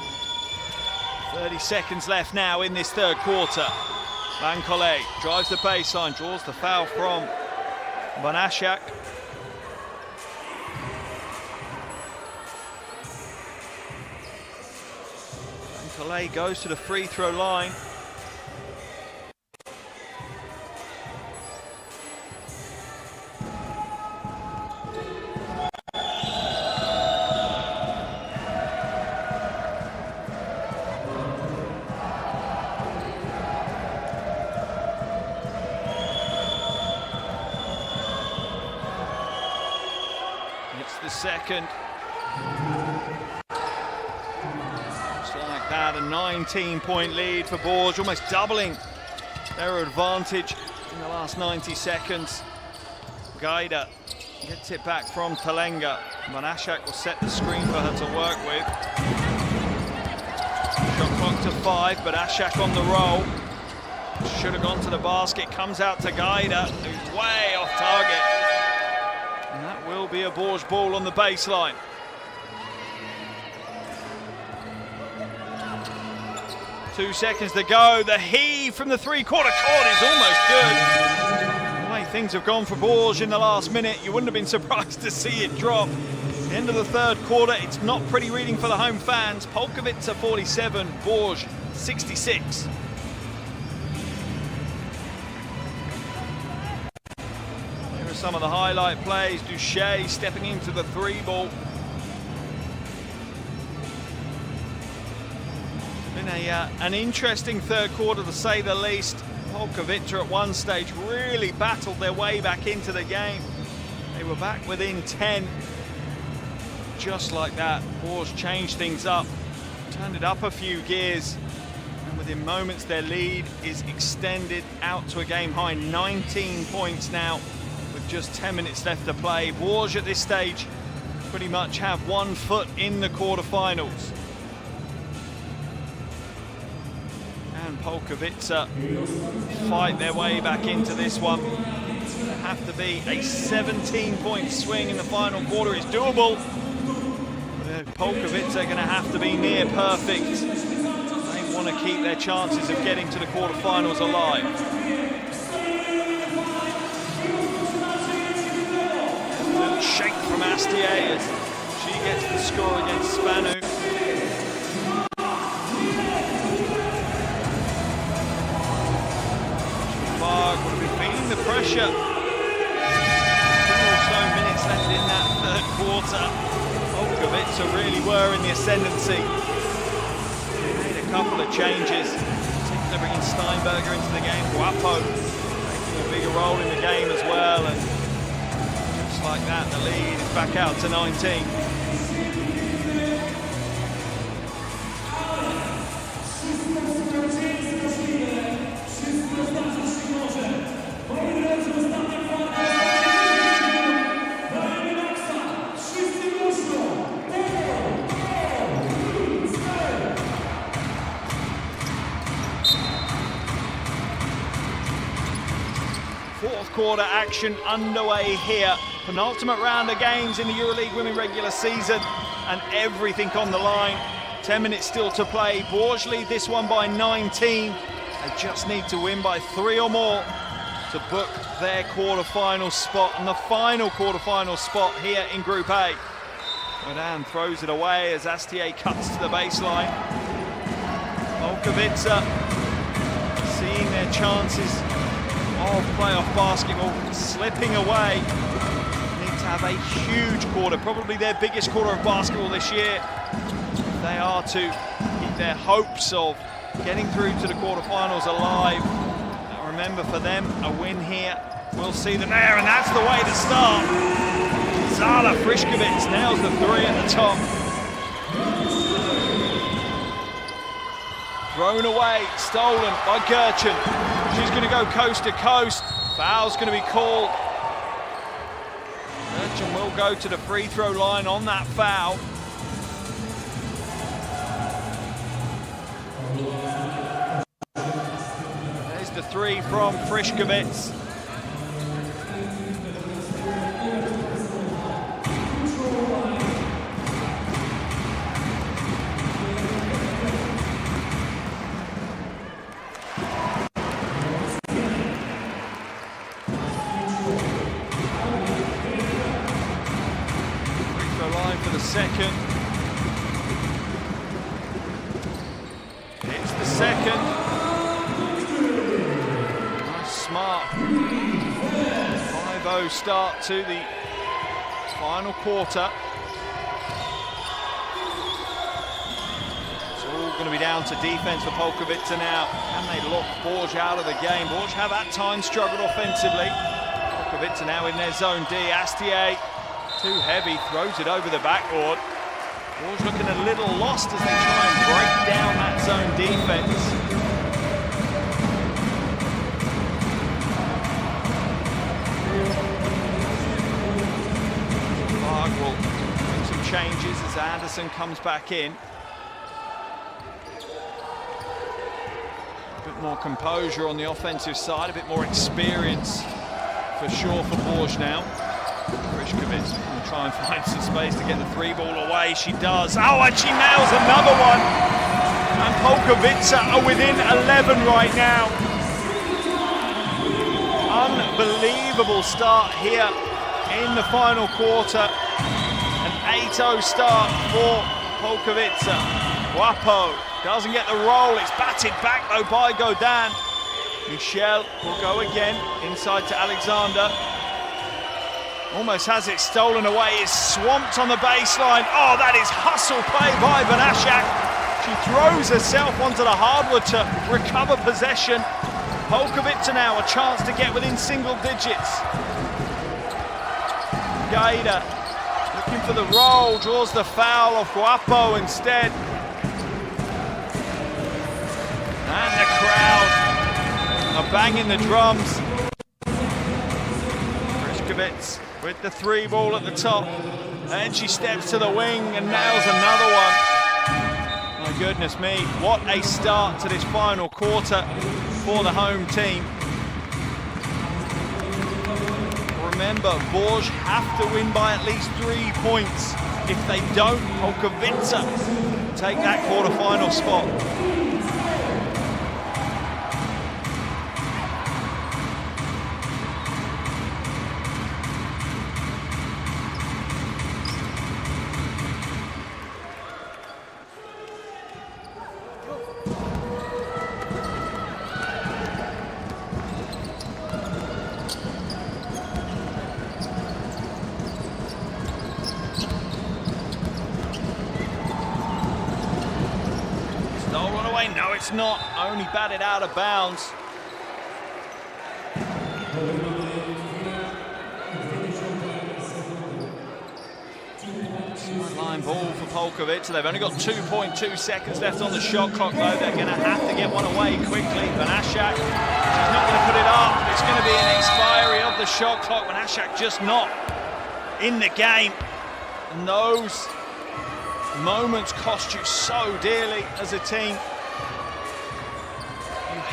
30 seconds left now in this third quarter. Van Collet drives the baseline, draws the foul from Banashak. Van Collet goes to the free throw line. Second. Just like that, a 19-point lead for Bourges, almost doubling their advantage in the last 90 seconds. Gaida gets it back from Talenga. Banashak will set the screen for her to work with. Shot clock to 5, but Ashak on the roll. Should have gone to the basket, comes out to Gaida, who's way off target. And that will be a Bourges ball on the baseline. Two seconds to go. The heave from the three-quarter court is almost good. The way things have gone for Bourges in the last minute, you wouldn't have been surprised to see it drop. The end of the third quarter, it's not pretty reading for the home fans. Polkowice 47, Bourges 66. Some of the highlight plays. Duche stepping into the three ball. Been an interesting third quarter to say the least. Polkowice at one stage really battled their way back into the game. They were back within 10. Just like that, Bourges changed things up, turned it up a few gears, and within moments their lead is extended out to a game high 19 points now. Just 10 minutes left to play. Bourges at this stage pretty much have 1 foot in the quarterfinals. And Polkowice fight their way back into this one. It'll have to be a 17-point swing in the final quarter. It's doable. Polkowice are going to have to be near perfect. They want to keep their chances of getting to the quarterfinals alive. Shake from Astier as she gets the score against Spanu. Varg would have been feeling the pressure. 2 or so minutes left in that third quarter. Polkowice really were in the ascendancy. They made a couple of changes, particularly bringing Steinberger into the game. Guapo taking a bigger role in the game as well. And like that, the lead is back out to 19. Fourth quarter action underway here. Penultimate round of games in the EuroLeague Women regular season, and everything on the line. 10 minutes still to play. Bourges lead this one by 19. They just need to win by 3 or more to book their quarterfinal spot, and the final quarterfinal spot here in Group A. Madame throws it away as Astier cuts to the baseline. Polkowice seeing their chances of playoff basketball slipping away. Have a huge quarter, probably their biggest quarter of basketball this year. They are to keep their hopes of getting through to the quarterfinals alive. Now remember, for them, a win here will see them there, and that's the way to start. Zala Frišković nails the 3 at the top. Thrown away, stolen by Gerchen. She's going to go coast to coast. Foul's going to be called and will go to the free throw line on that foul. There's the three from Polkowice. For the second. It's the second. Nice, smart 5-0 start to the final quarter. It's all going to be down to defense for Polkowice now. Can they lock Bourges out of the game? Bourges have at times struggled offensively. Polkowice now in their zone D. Astier. Too heavy, throws it over the backboard. Bourges looking a little lost as they try and break down that zone defense. Varg will make some changes as Anderson comes back in. A bit more composure on the offensive side, a bit more experience for sure for Bourges now. Polkowice will try and find some space to get the three ball away. She does. Oh, and she nails another one. And Polkowice are within 11 right now. Unbelievable start here in the final quarter. An 8-0 start for Polkowice. Guapo doesn't get the roll. It's batted back though by Godin. Michel will go again inside to Alexander. Almost has it stolen away, is swamped on the baseline. Oh, that is hustle play by Banashak. She throws herself onto the hardwood to recover possession. Polkowice now a chance to get within single digits. Gaida looking for the roll, draws the foul of Guapo instead. And the crowd are banging the drums. Polkowice with the three ball at the top, and she steps to the wing and nails another one. My goodness me, what a start to this final quarter for the home team. Remember, Bourges have to win by at least 3 points. If they don't, Polkowice take that quarter-final spot. No, it's not. Only batted out of bounds. Sideline ball for Polkowice. They've only got 2.2 seconds left on the shot clock, though. They're going to have to get one away quickly. Banashak, she's not going to put it up. It's going to be an expiry of the shot clock. Banashak just not in the game. And those moments cost you so dearly as a team.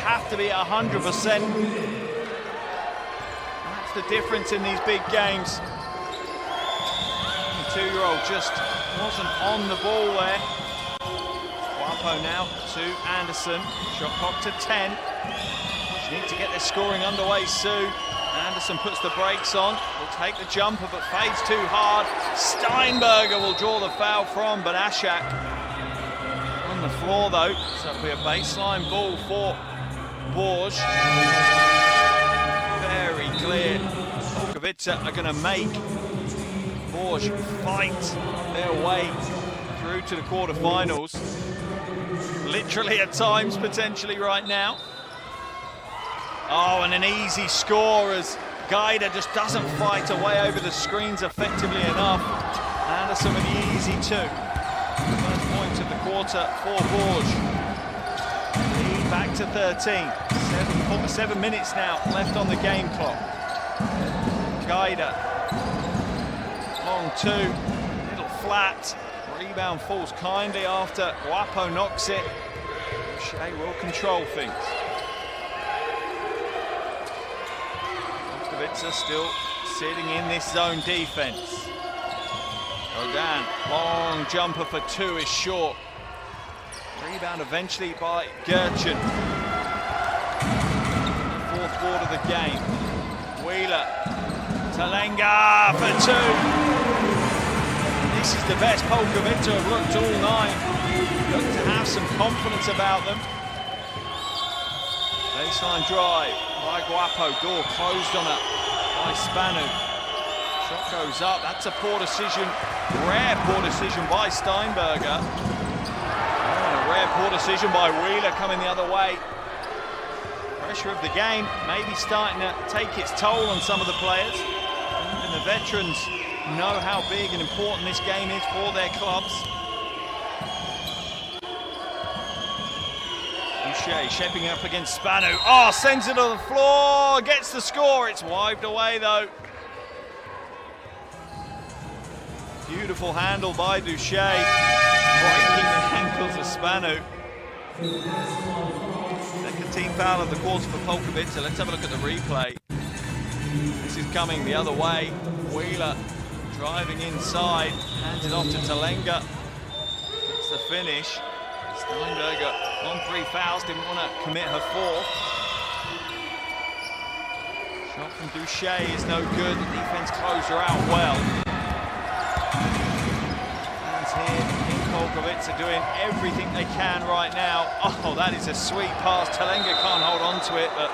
Have to be 100%. That's the difference in these big games. The 2-year-old just wasn't on the ball there. Guapo now to Anderson. Shot clock to 10. She needs to get their scoring underway soon. Anderson puts the brakes on. Will take the jumper but fades too hard. Steinberger will draw the foul from Banashak. On the floor though, so it'll be a baseline ball for Bourges. Very clear. Polkowice are going to make Bourges fight their way through to the quarterfinals. Literally at times, potentially right now. Oh, and an easy score as Gaida just doesn't fight away over the screens effectively enough. Anderson with the easy 2. First point of the quarter for Bourges. Back to 13. 7 minutes now left on the game clock. Gaida long two, little flat. Rebound falls kindly after Guapo knocks it. Shea will control things. Polkowice still sitting in this zone defense. Godin, long jumper for two is short. Rebound eventually by Gertchen. Fourth quarter of the game. Wheeler, Talenga for two. This is the best Polkowice have looked all night. Look to have some confidence about them. Baseline drive by Guapo, door closed on it by Spanu. Shot goes up, that's a poor decision, rare poor decision by Steinberger. And a rare poor decision by Wheeler coming the other way. Pressure of the game maybe starting to take its toll on some of the players. Even the veterans know how big and important this game is for their clubs. Boucher shaping up against Spanu. Oh, sends it to the floor, gets the score. It's wiped away though. Beautiful handle by Boucher, breaking the ankles of Spanu. Second team foul of the quarter for Polkowice. Let's have a look at the replay. This is coming the other way. Wheeler driving inside, hands it off to Talenga. It's the finish. Steinberger on 3 fouls, didn't want to commit her fourth. Shot from Boucher is no good. The defense closed her out well. Fans here in Polkowice are doing everything they can right now. Oh, that is a sweet pass. Talenga can't hold on to it, but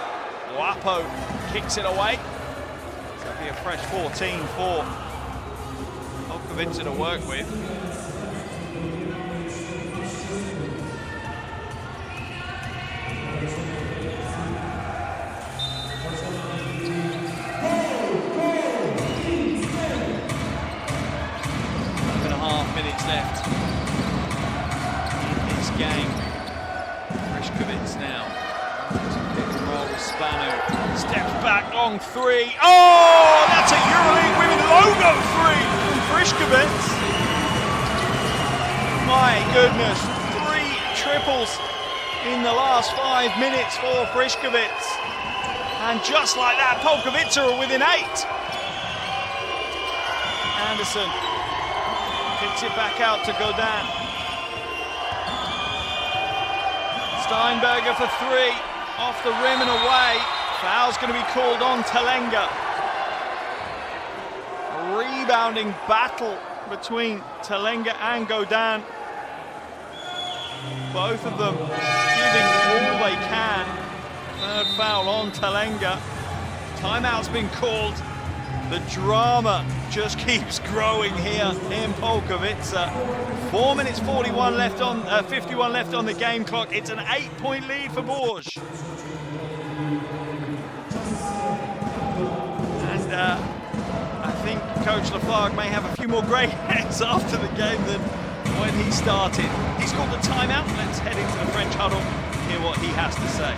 Guapo kicks it away. So it'll be a fresh 14 for Polkowice to work with. Left in this game. Polkowice now. Pick and roll with Spanu. Steps back, long three. Oh, that's a EuroLeague Women logo three from Polkowice. My goodness, 3 triples in the last 5 minutes for Polkowice. And just like that, Polkowice are within 8. Anderson kicks it back out to Godin. Steinberger for 3, off the rim and away. Foul's going to be called on Talenga. A rebounding battle between Talenga and Godin. Both of them giving all they can. Third foul on Talenga. Timeout's been called. The drama just keeps growing here in Polkowice. 4 minutes 51 left on 51 left on the game clock. It's an 8-point lead for Bourges. And I think Coach Lafargue may have a few more grey hairs after the game than when he started. He's called the timeout. Let's head into the French huddle, hear what he has to say.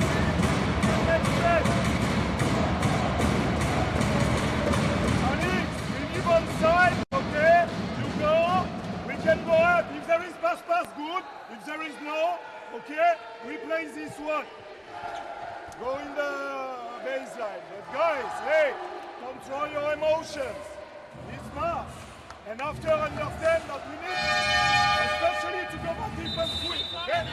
On side, okay, you go, we can go up. If there is pass, good. If there is no, okay, we play this one. Go in the baseline. But guys, hey, control your emotions. It's fast. And after understand that we need, especially to go back defense quick, okay?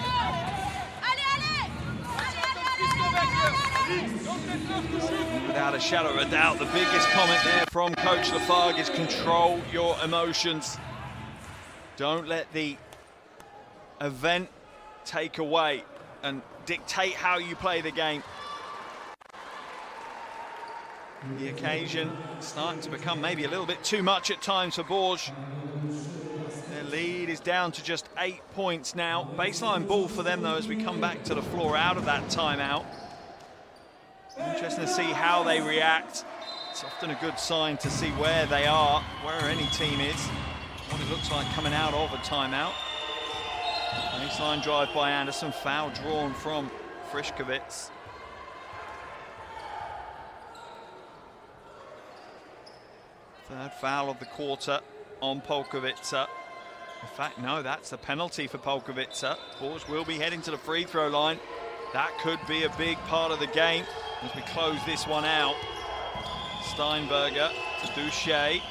Without a shadow of a doubt, the biggest comment there from Coach Lafargue is control your emotions. Don't let the event take away and dictate how you play the game. The occasion starting to become maybe a little bit too much at times for Bourges. Their lead is down to just 8 points now. Baseline ball for them though as we come back to the floor out of that timeout. Interesting to see how they react. It's often a good sign to see where they are, where any team is, what it looks like coming out of a timeout. Baseline drive by Anderson, foul drawn from Polkowice. Third foul of the quarter. on Polkowice. In fact, no, that's a penalty for Polkowice. Bourges will be heading to the free throw line. That could be a big part of the game as we close this one out. Steinberger to Boucher.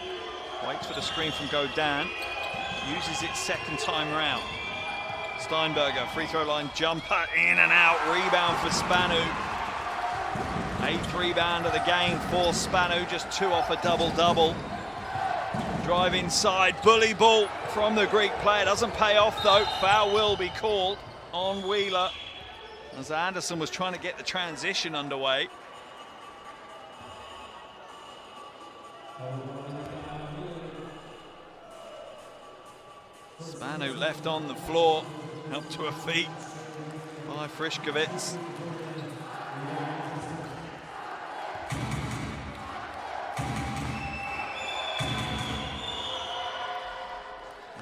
Waits for the screen from Godin. Uses it second time round. Steinberger, free throw line jumper, in and out. Rebound for Spanu. 8th rebound of the game for Spanu, just 2 off a double-double. Drive inside, bully ball from the Greek player. Doesn't pay off though. Foul will be called on Wheeler as Anderson was trying to get the transition underway. Spanu left on the floor, helped to her feet by Frišković.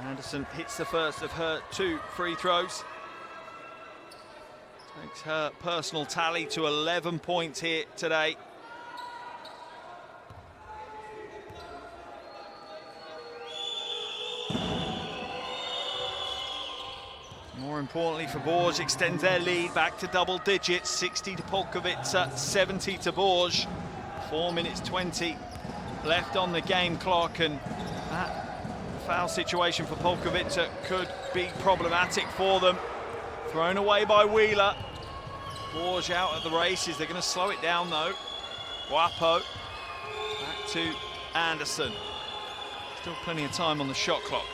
Anderson hits the first of her 2 free throws. Takes her personal tally to 11 points here today. More importantly for Bourges, extends their lead back to double digits, 60 to Polkowice, 70 to Bourges. 4 minutes 20 left on the game clock, and that foul situation for Polkowice could be problematic for them. Thrown away by Wheeler. Bourges out at the races. They're going to slow it down though. Guapo back to Anderson. Still plenty of time on the shot clock.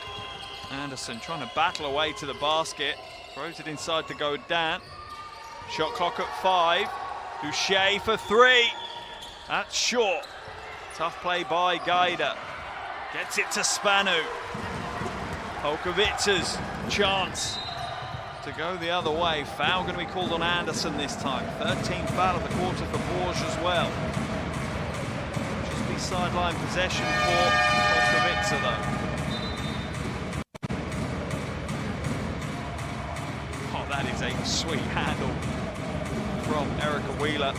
Anderson trying to battle away to the basket. Throws it inside to Godin. Shot clock at 5. Boucher for 3. That's short. Tough play by Gaida. Gets it to Spanu. Polkowice's chance to go the other way. Foul going to be called on Anderson this time. 13th foul of the quarter for Bourges as well. Just be sideline possession for Polkowice though. Oh, that is a sweet handle from Erica Wheeler.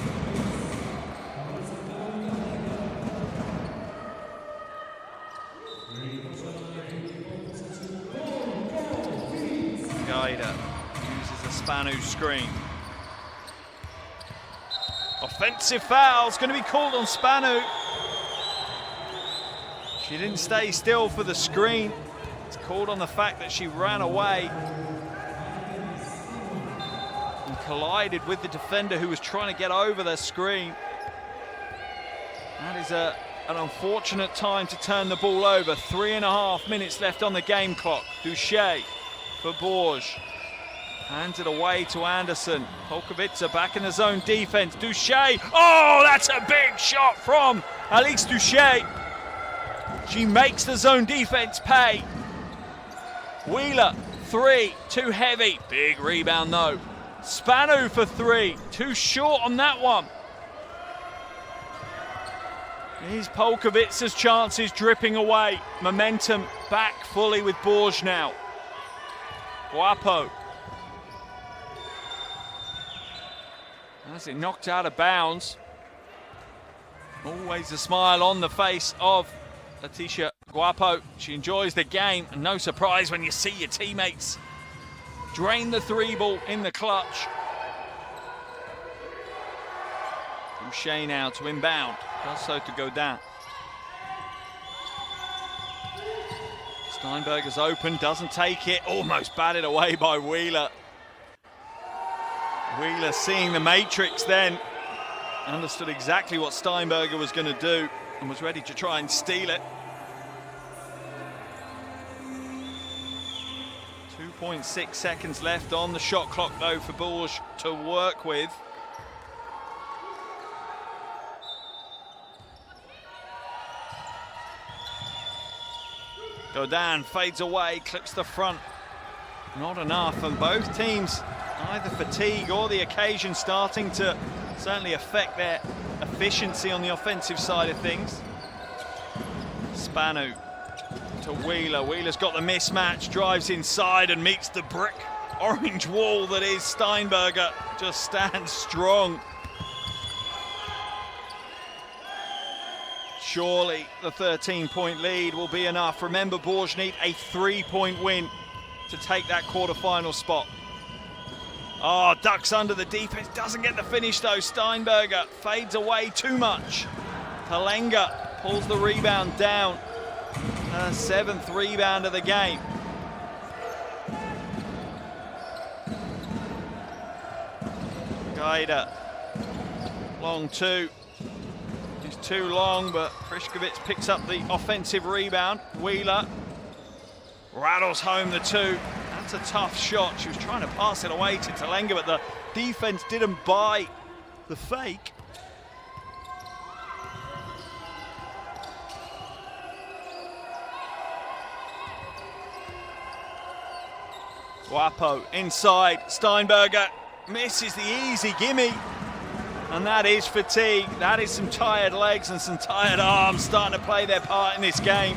Gaida uses a Spanu screen. Offensive foul's going to be called on Spanu. She didn't stay still for the screen. It's called on the fact that she ran away and collided with the defender who was trying to get over the screen. That is an unfortunate time to turn the ball over. 3.5 minutes left on the game clock. Boucher for Bourges. Hands it away to Anderson. Polkowice back in the zone defense. Boucher. Oh, that's a big shot from Alix Boucher. She makes the zone defense pay. Wheeler, 3, too heavy. Big rebound though. Spanu for 3, too short on that one. Here's Polkowice's chances dripping away. Momentum back fully with Bourges now. Guapo. As it knocked out of bounds. Always a smile on the face of Leticia Guapo. She enjoys the game, and no surprise when you see your teammates drain the 3-ball in the clutch. Boucher now to inbound. Does so to Godin. Steinberger's open, doesn't take it. Almost batted away by Wheeler. Wheeler seeing the matrix then. Understood exactly what Steinberger was going to do and was ready to try and steal it. 2.6 seconds left on the shot clock though for Bourges to work with. Godin fades away, clips the front. Not enough, and both teams, either fatigue or the occasion starting to certainly affect their efficiency on the offensive side of things. Spanu to Wheeler. Wheeler's got the mismatch, drives inside and meets the brick orange wall that is Steinberger. Just stands strong. Surely the 13-point lead will be enough. Remember, Bourges need a 3-point win to take that quarterfinal spot. Oh, ducks under the defense. Doesn't get the finish though. Steinberger fades away too much. Talenga pulls the rebound down. Her 7th rebound of the game. Gaida, long two. It's too long, but Frišković picks up the offensive rebound. Wheeler rattles home the two. That's a tough shot. She was trying to pass it away to Talenga, but the defense didn't buy the fake. Guapo inside. Steinberger misses the easy gimme. And that is fatigue. That is some tired legs and some tired arms starting to play their part in this game.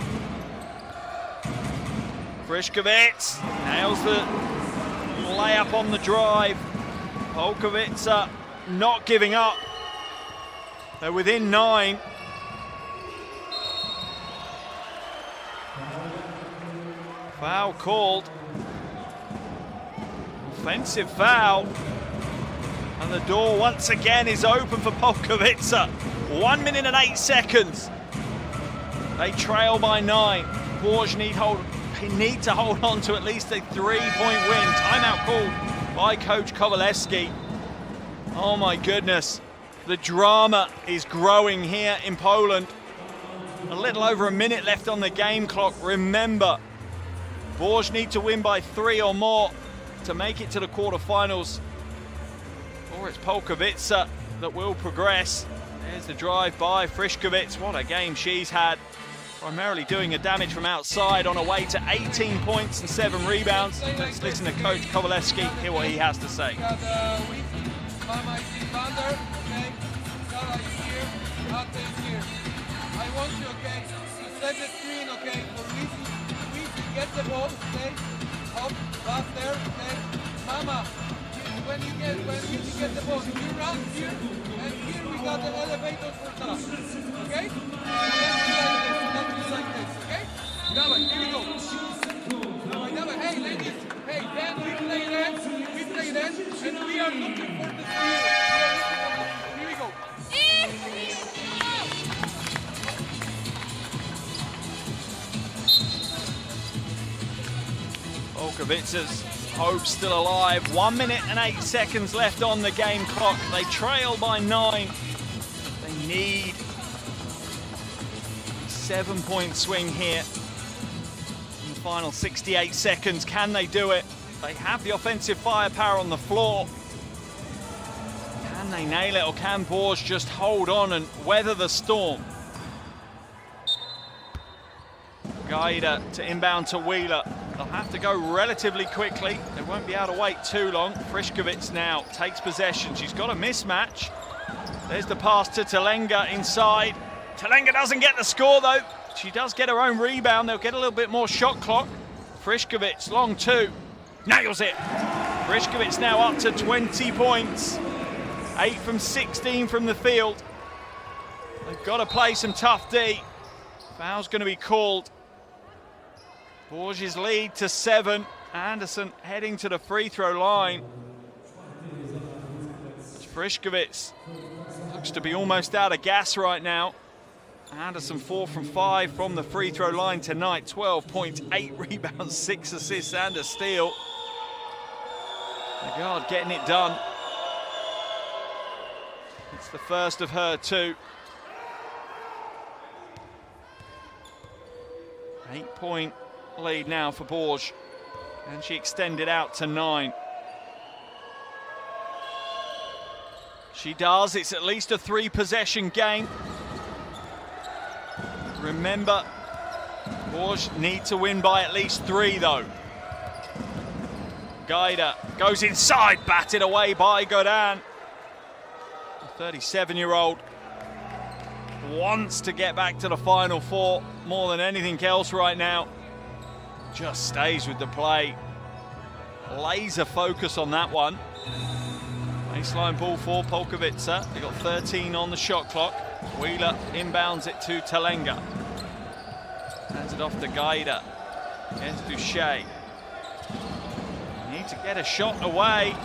Frišković nails the layup on the drive. Polkowice not giving up. They're within 9. Foul called. Offensive foul. And the door once again is open for Polkowice. 1 minute and 8 seconds. They trail by 9. Bourges need to hold on to at least a 3-point win. Timeout called by Coach Kowaleski. Oh my goodness. The drama is growing here in Poland. A little over a minute left on the game clock. Remember, Bourges need to win by 3 or more to make it to the quarterfinals. Or it's Polkowice that will progress. There's the drive by Frišković. What a game she's had. Primarily doing a damage from outside on her way to 18 points and 7 rebounds. Let's listen to Coach Kowaleski, hear what he has to say. I want you, okay, to set the screen, okay, for we get the ball, okay, up, back there, okay, Mama, when you get the ball, you run here, and here we got the elevator for that, okay? Let's do like this, okay? Давай, here we go. Давай, hey ladies, hey, then we play that, and we are looking for the steal. Here we go. Polkowice's hope still alive. 1 minute and 8 seconds left on the game clock. They trail by 9. They need a 7-point swing here in the final 68 seconds. Can they do it? They have the offensive firepower on the floor. Can they nail it, or can Bourges just hold on and weather the storm? Gaida to inbound to Wheeler. They'll have to go relatively quickly. They won't be able to wait too long. Frišković now takes possession. She's got a mismatch. There's the pass to Talenga inside. Talenga doesn't get the score though. She does get her own rebound. They'll get a little bit more shot clock. Frišković, long two. Nails it. Frišković now up to 20 points. 8 from 16 from the field. They've got to play some tough D. Foul's going to be called. Bourges lead to 7. Anderson heading to the free throw line. Frišković looks to be almost out of gas right now. Anderson 4 from 5 from the free throw line tonight. 12 points, 8 rebounds, 6 assists and a steal. The guard getting it done. It's the first of her 2. 8-point lead now for Bourges, and she extended out to 9. She does. It's at least a 3-possession game. Remember, Bourges need to win by at least 3 though. Gaida goes inside, batted away by Godin. The 37-year-old wants to get back to the Final Four more than anything else right now. Just stays with the play. Laser focus on that one. Baseline ball for Polkowice. They got 13 on the shot clock. Wheeler inbounds it to Talenga. Hands it off to Gaida. Against Duche. Need to get a shot away.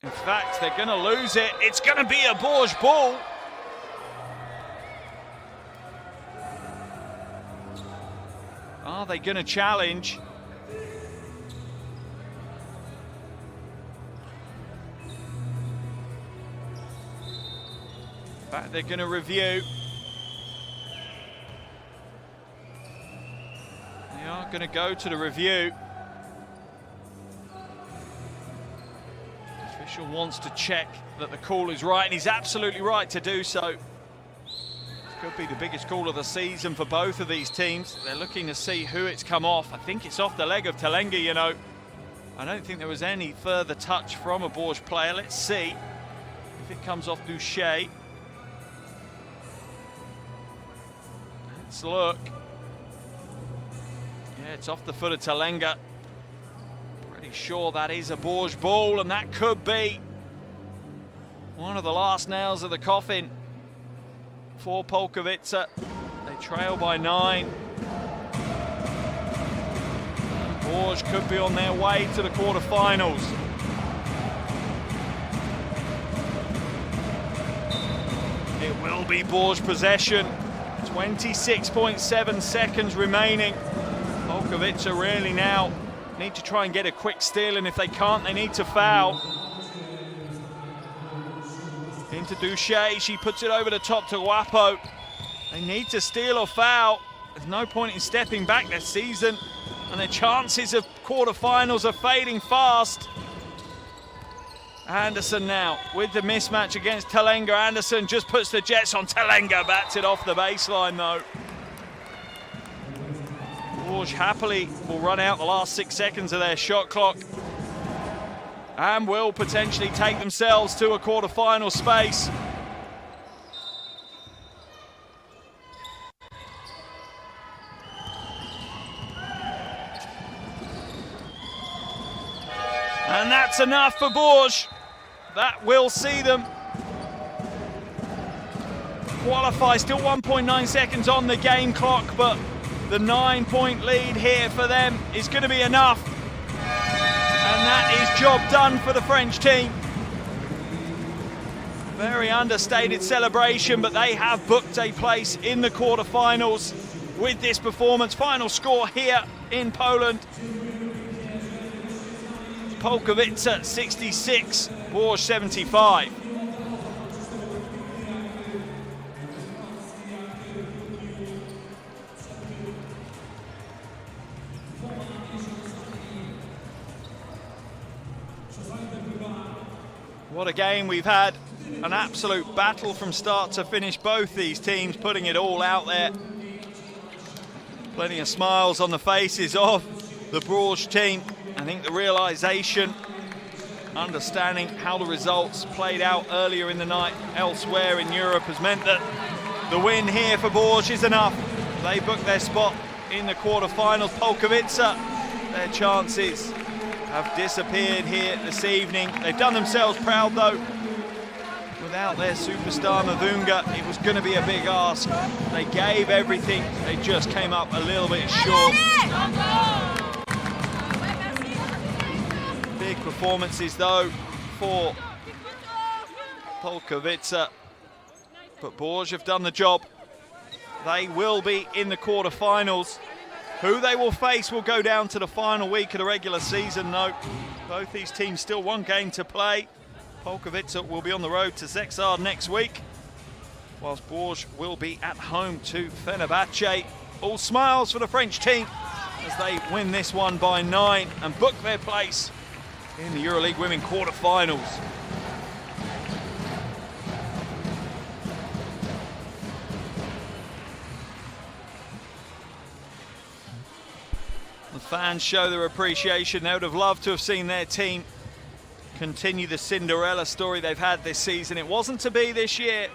In fact, they're going to lose it. It's going to be a Bourges ball. Are they going to challenge? In fact, they're going to review. They are going to go to the review. The official wants to check that the call is right, and he's absolutely right to do so. Could be the biggest call of the season for both of these teams. They're looking to see who it's come off. I think it's off the leg of Talenga, you know. I don't think there was any further touch from a Bourges player. Let's see if it comes off Duche. Let's look. Yeah, it's off the foot of Talenga. Pretty sure that is a Bourges ball, and that could be one of the last nails of the coffin for Polkowice. They trail by 9. Bourges could be on their way to the quarterfinals. It will be Bourges possession. 26.7 seconds remaining. Polkowice really now need to try and get a quick steal, and if they can't, they need to foul. Into Duche, she puts it over the top to Guapo. They need to steal or foul. There's no point in stepping back this season, and their chances of quarterfinals are fading fast. Anderson now with the mismatch against Talenga. Anderson just puts the Jets on. Talenga bats it off the baseline though. Bourges happily will run out the last 6 seconds of their shot clock and will potentially take themselves to a quarterfinal space. And that's enough for Bourges. That will see them qualify. Still 1.9 seconds on the game clock, but the 9-point lead here for them is going to be enough. And that is job done for the French team. Very understated celebration, but they have booked a place in the quarterfinals with this performance. Final score here in Poland. Polkowice 66, Bourges 75. What a game we've had. An absolute battle from start to finish. Both these teams putting it all out there. Plenty of smiles on the faces of the Bourges team. I think the realisation, understanding how the results played out earlier in the night elsewhere in Europe has meant that the win here for Bourges is enough. They booked their spot in the quarterfinals. Polkowice, their chances have disappeared here this evening. They've done themselves proud though. Without their superstar Mavunga, it was going to be a big ask. They gave everything, they just came up a little bit short. Big performances though for Polkowice, but Bourges have done the job. They will be in the quarterfinals. Who they will face will go down to the final week of the regular season though. Both these teams still one game to play. Polkowice will be on the road to Zexar next week, whilst Bourges will be at home to Fenerbahce. All smiles for the French team as they win this one by 9 and book their place in the EuroLeague Women quarterfinals. The fans show their appreciation. They would have loved to have seen their team continue the Cinderella story they've had this season. It wasn't to be this year,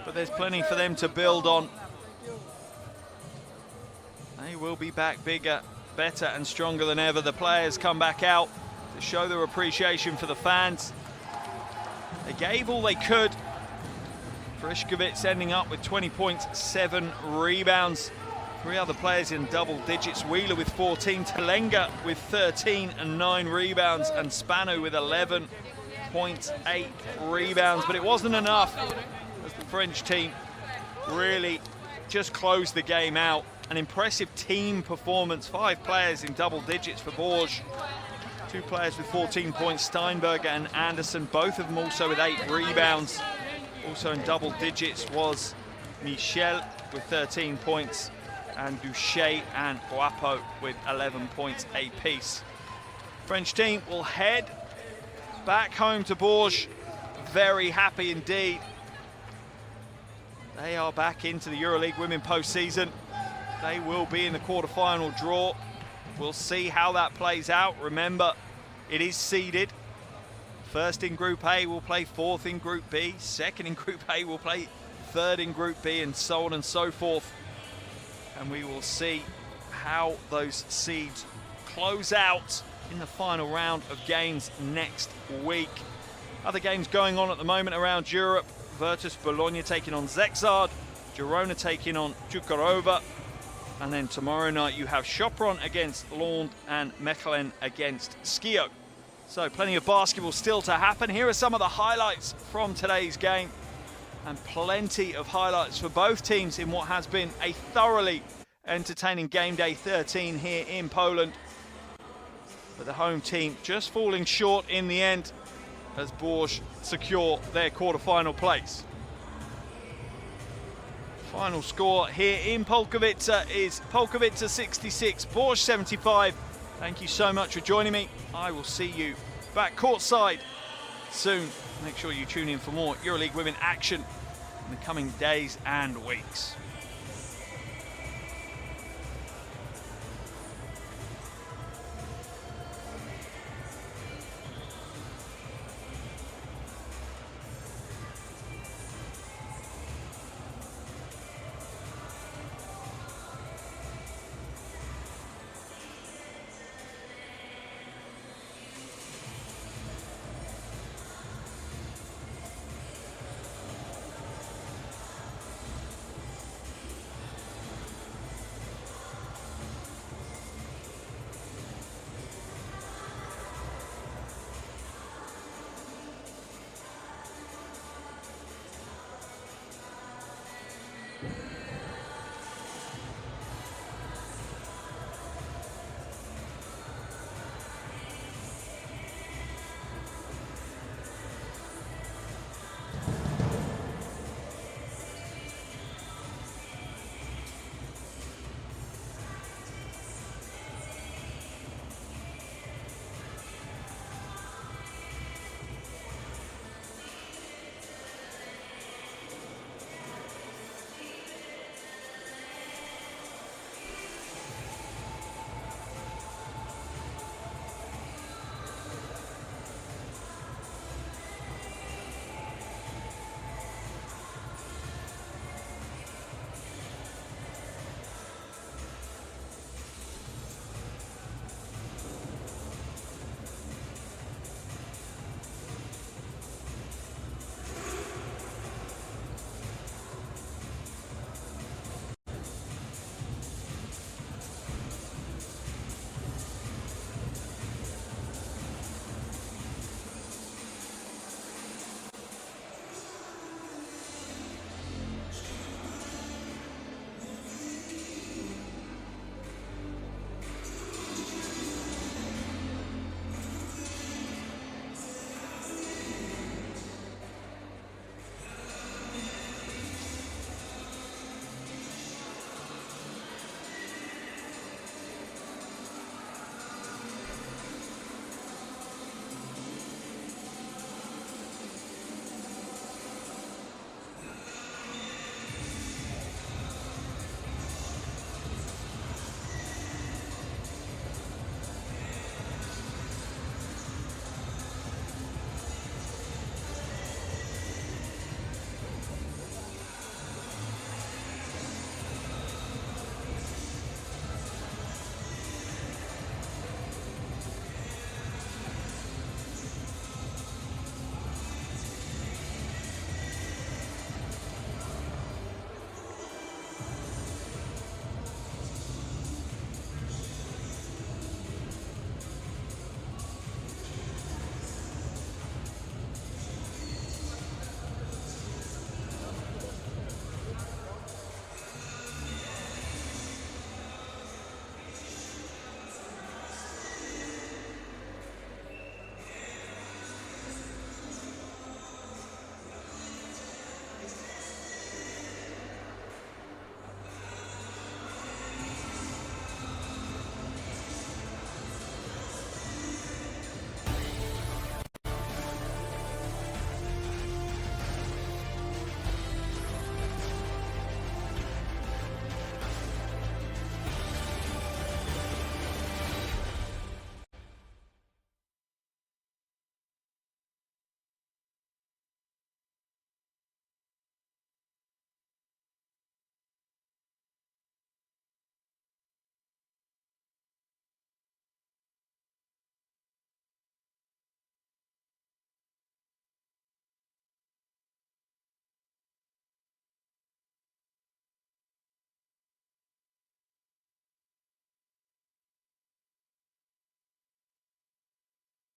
but there's plenty for them to build on. They will be back bigger, better and stronger than ever. The players come back out to show their appreciation for the fans. They gave all they could. Friškovic ending up with 20 points, 7 rebounds. 3 other players in double digits. Wheeler with 14, Telenga with 13 and 9 rebounds, and Spano with 11 points, 8 rebounds. But it wasn't enough as the French team really just closed the game out. An impressive team performance. 5 players in double digits for Bourges. 2 players with 14 points, Steinberger and Anderson, both of them also with 8 rebounds. Also in double digits was Michel with 13 points, and Duché and Guapo with 11 points apiece. French team will head back home to Bourges, very happy indeed. They are back into the EuroLeague Women postseason. They will be in the quarterfinal draw. We'll see how that plays out. Remember, it is seeded. First in Group A will play 4th in Group B. Second in Group A will play 3rd in Group B, and so on and so forth. And we will see how those seeds close out in the final round of games next week. Other games going on at the moment around Europe. Virtus Bologna taking on Zexard. Girona taking on Čukarova. And then tomorrow night you have Sopron against Lund and Mechelen against Skio. So plenty of basketball still to happen. Here are some of the highlights from today's game. And plenty of highlights for both teams in what has been a thoroughly entertaining game day 13 here in Poland. But the home team just falling short in the end as Bourges secure their quarter-final place. Final score here in Polkowice is Polkowice 66, Bourges 75. Thank you so much for joining me. I will see you back courtside soon. Make sure you tune in for more EuroLeague Women action in the coming days and weeks.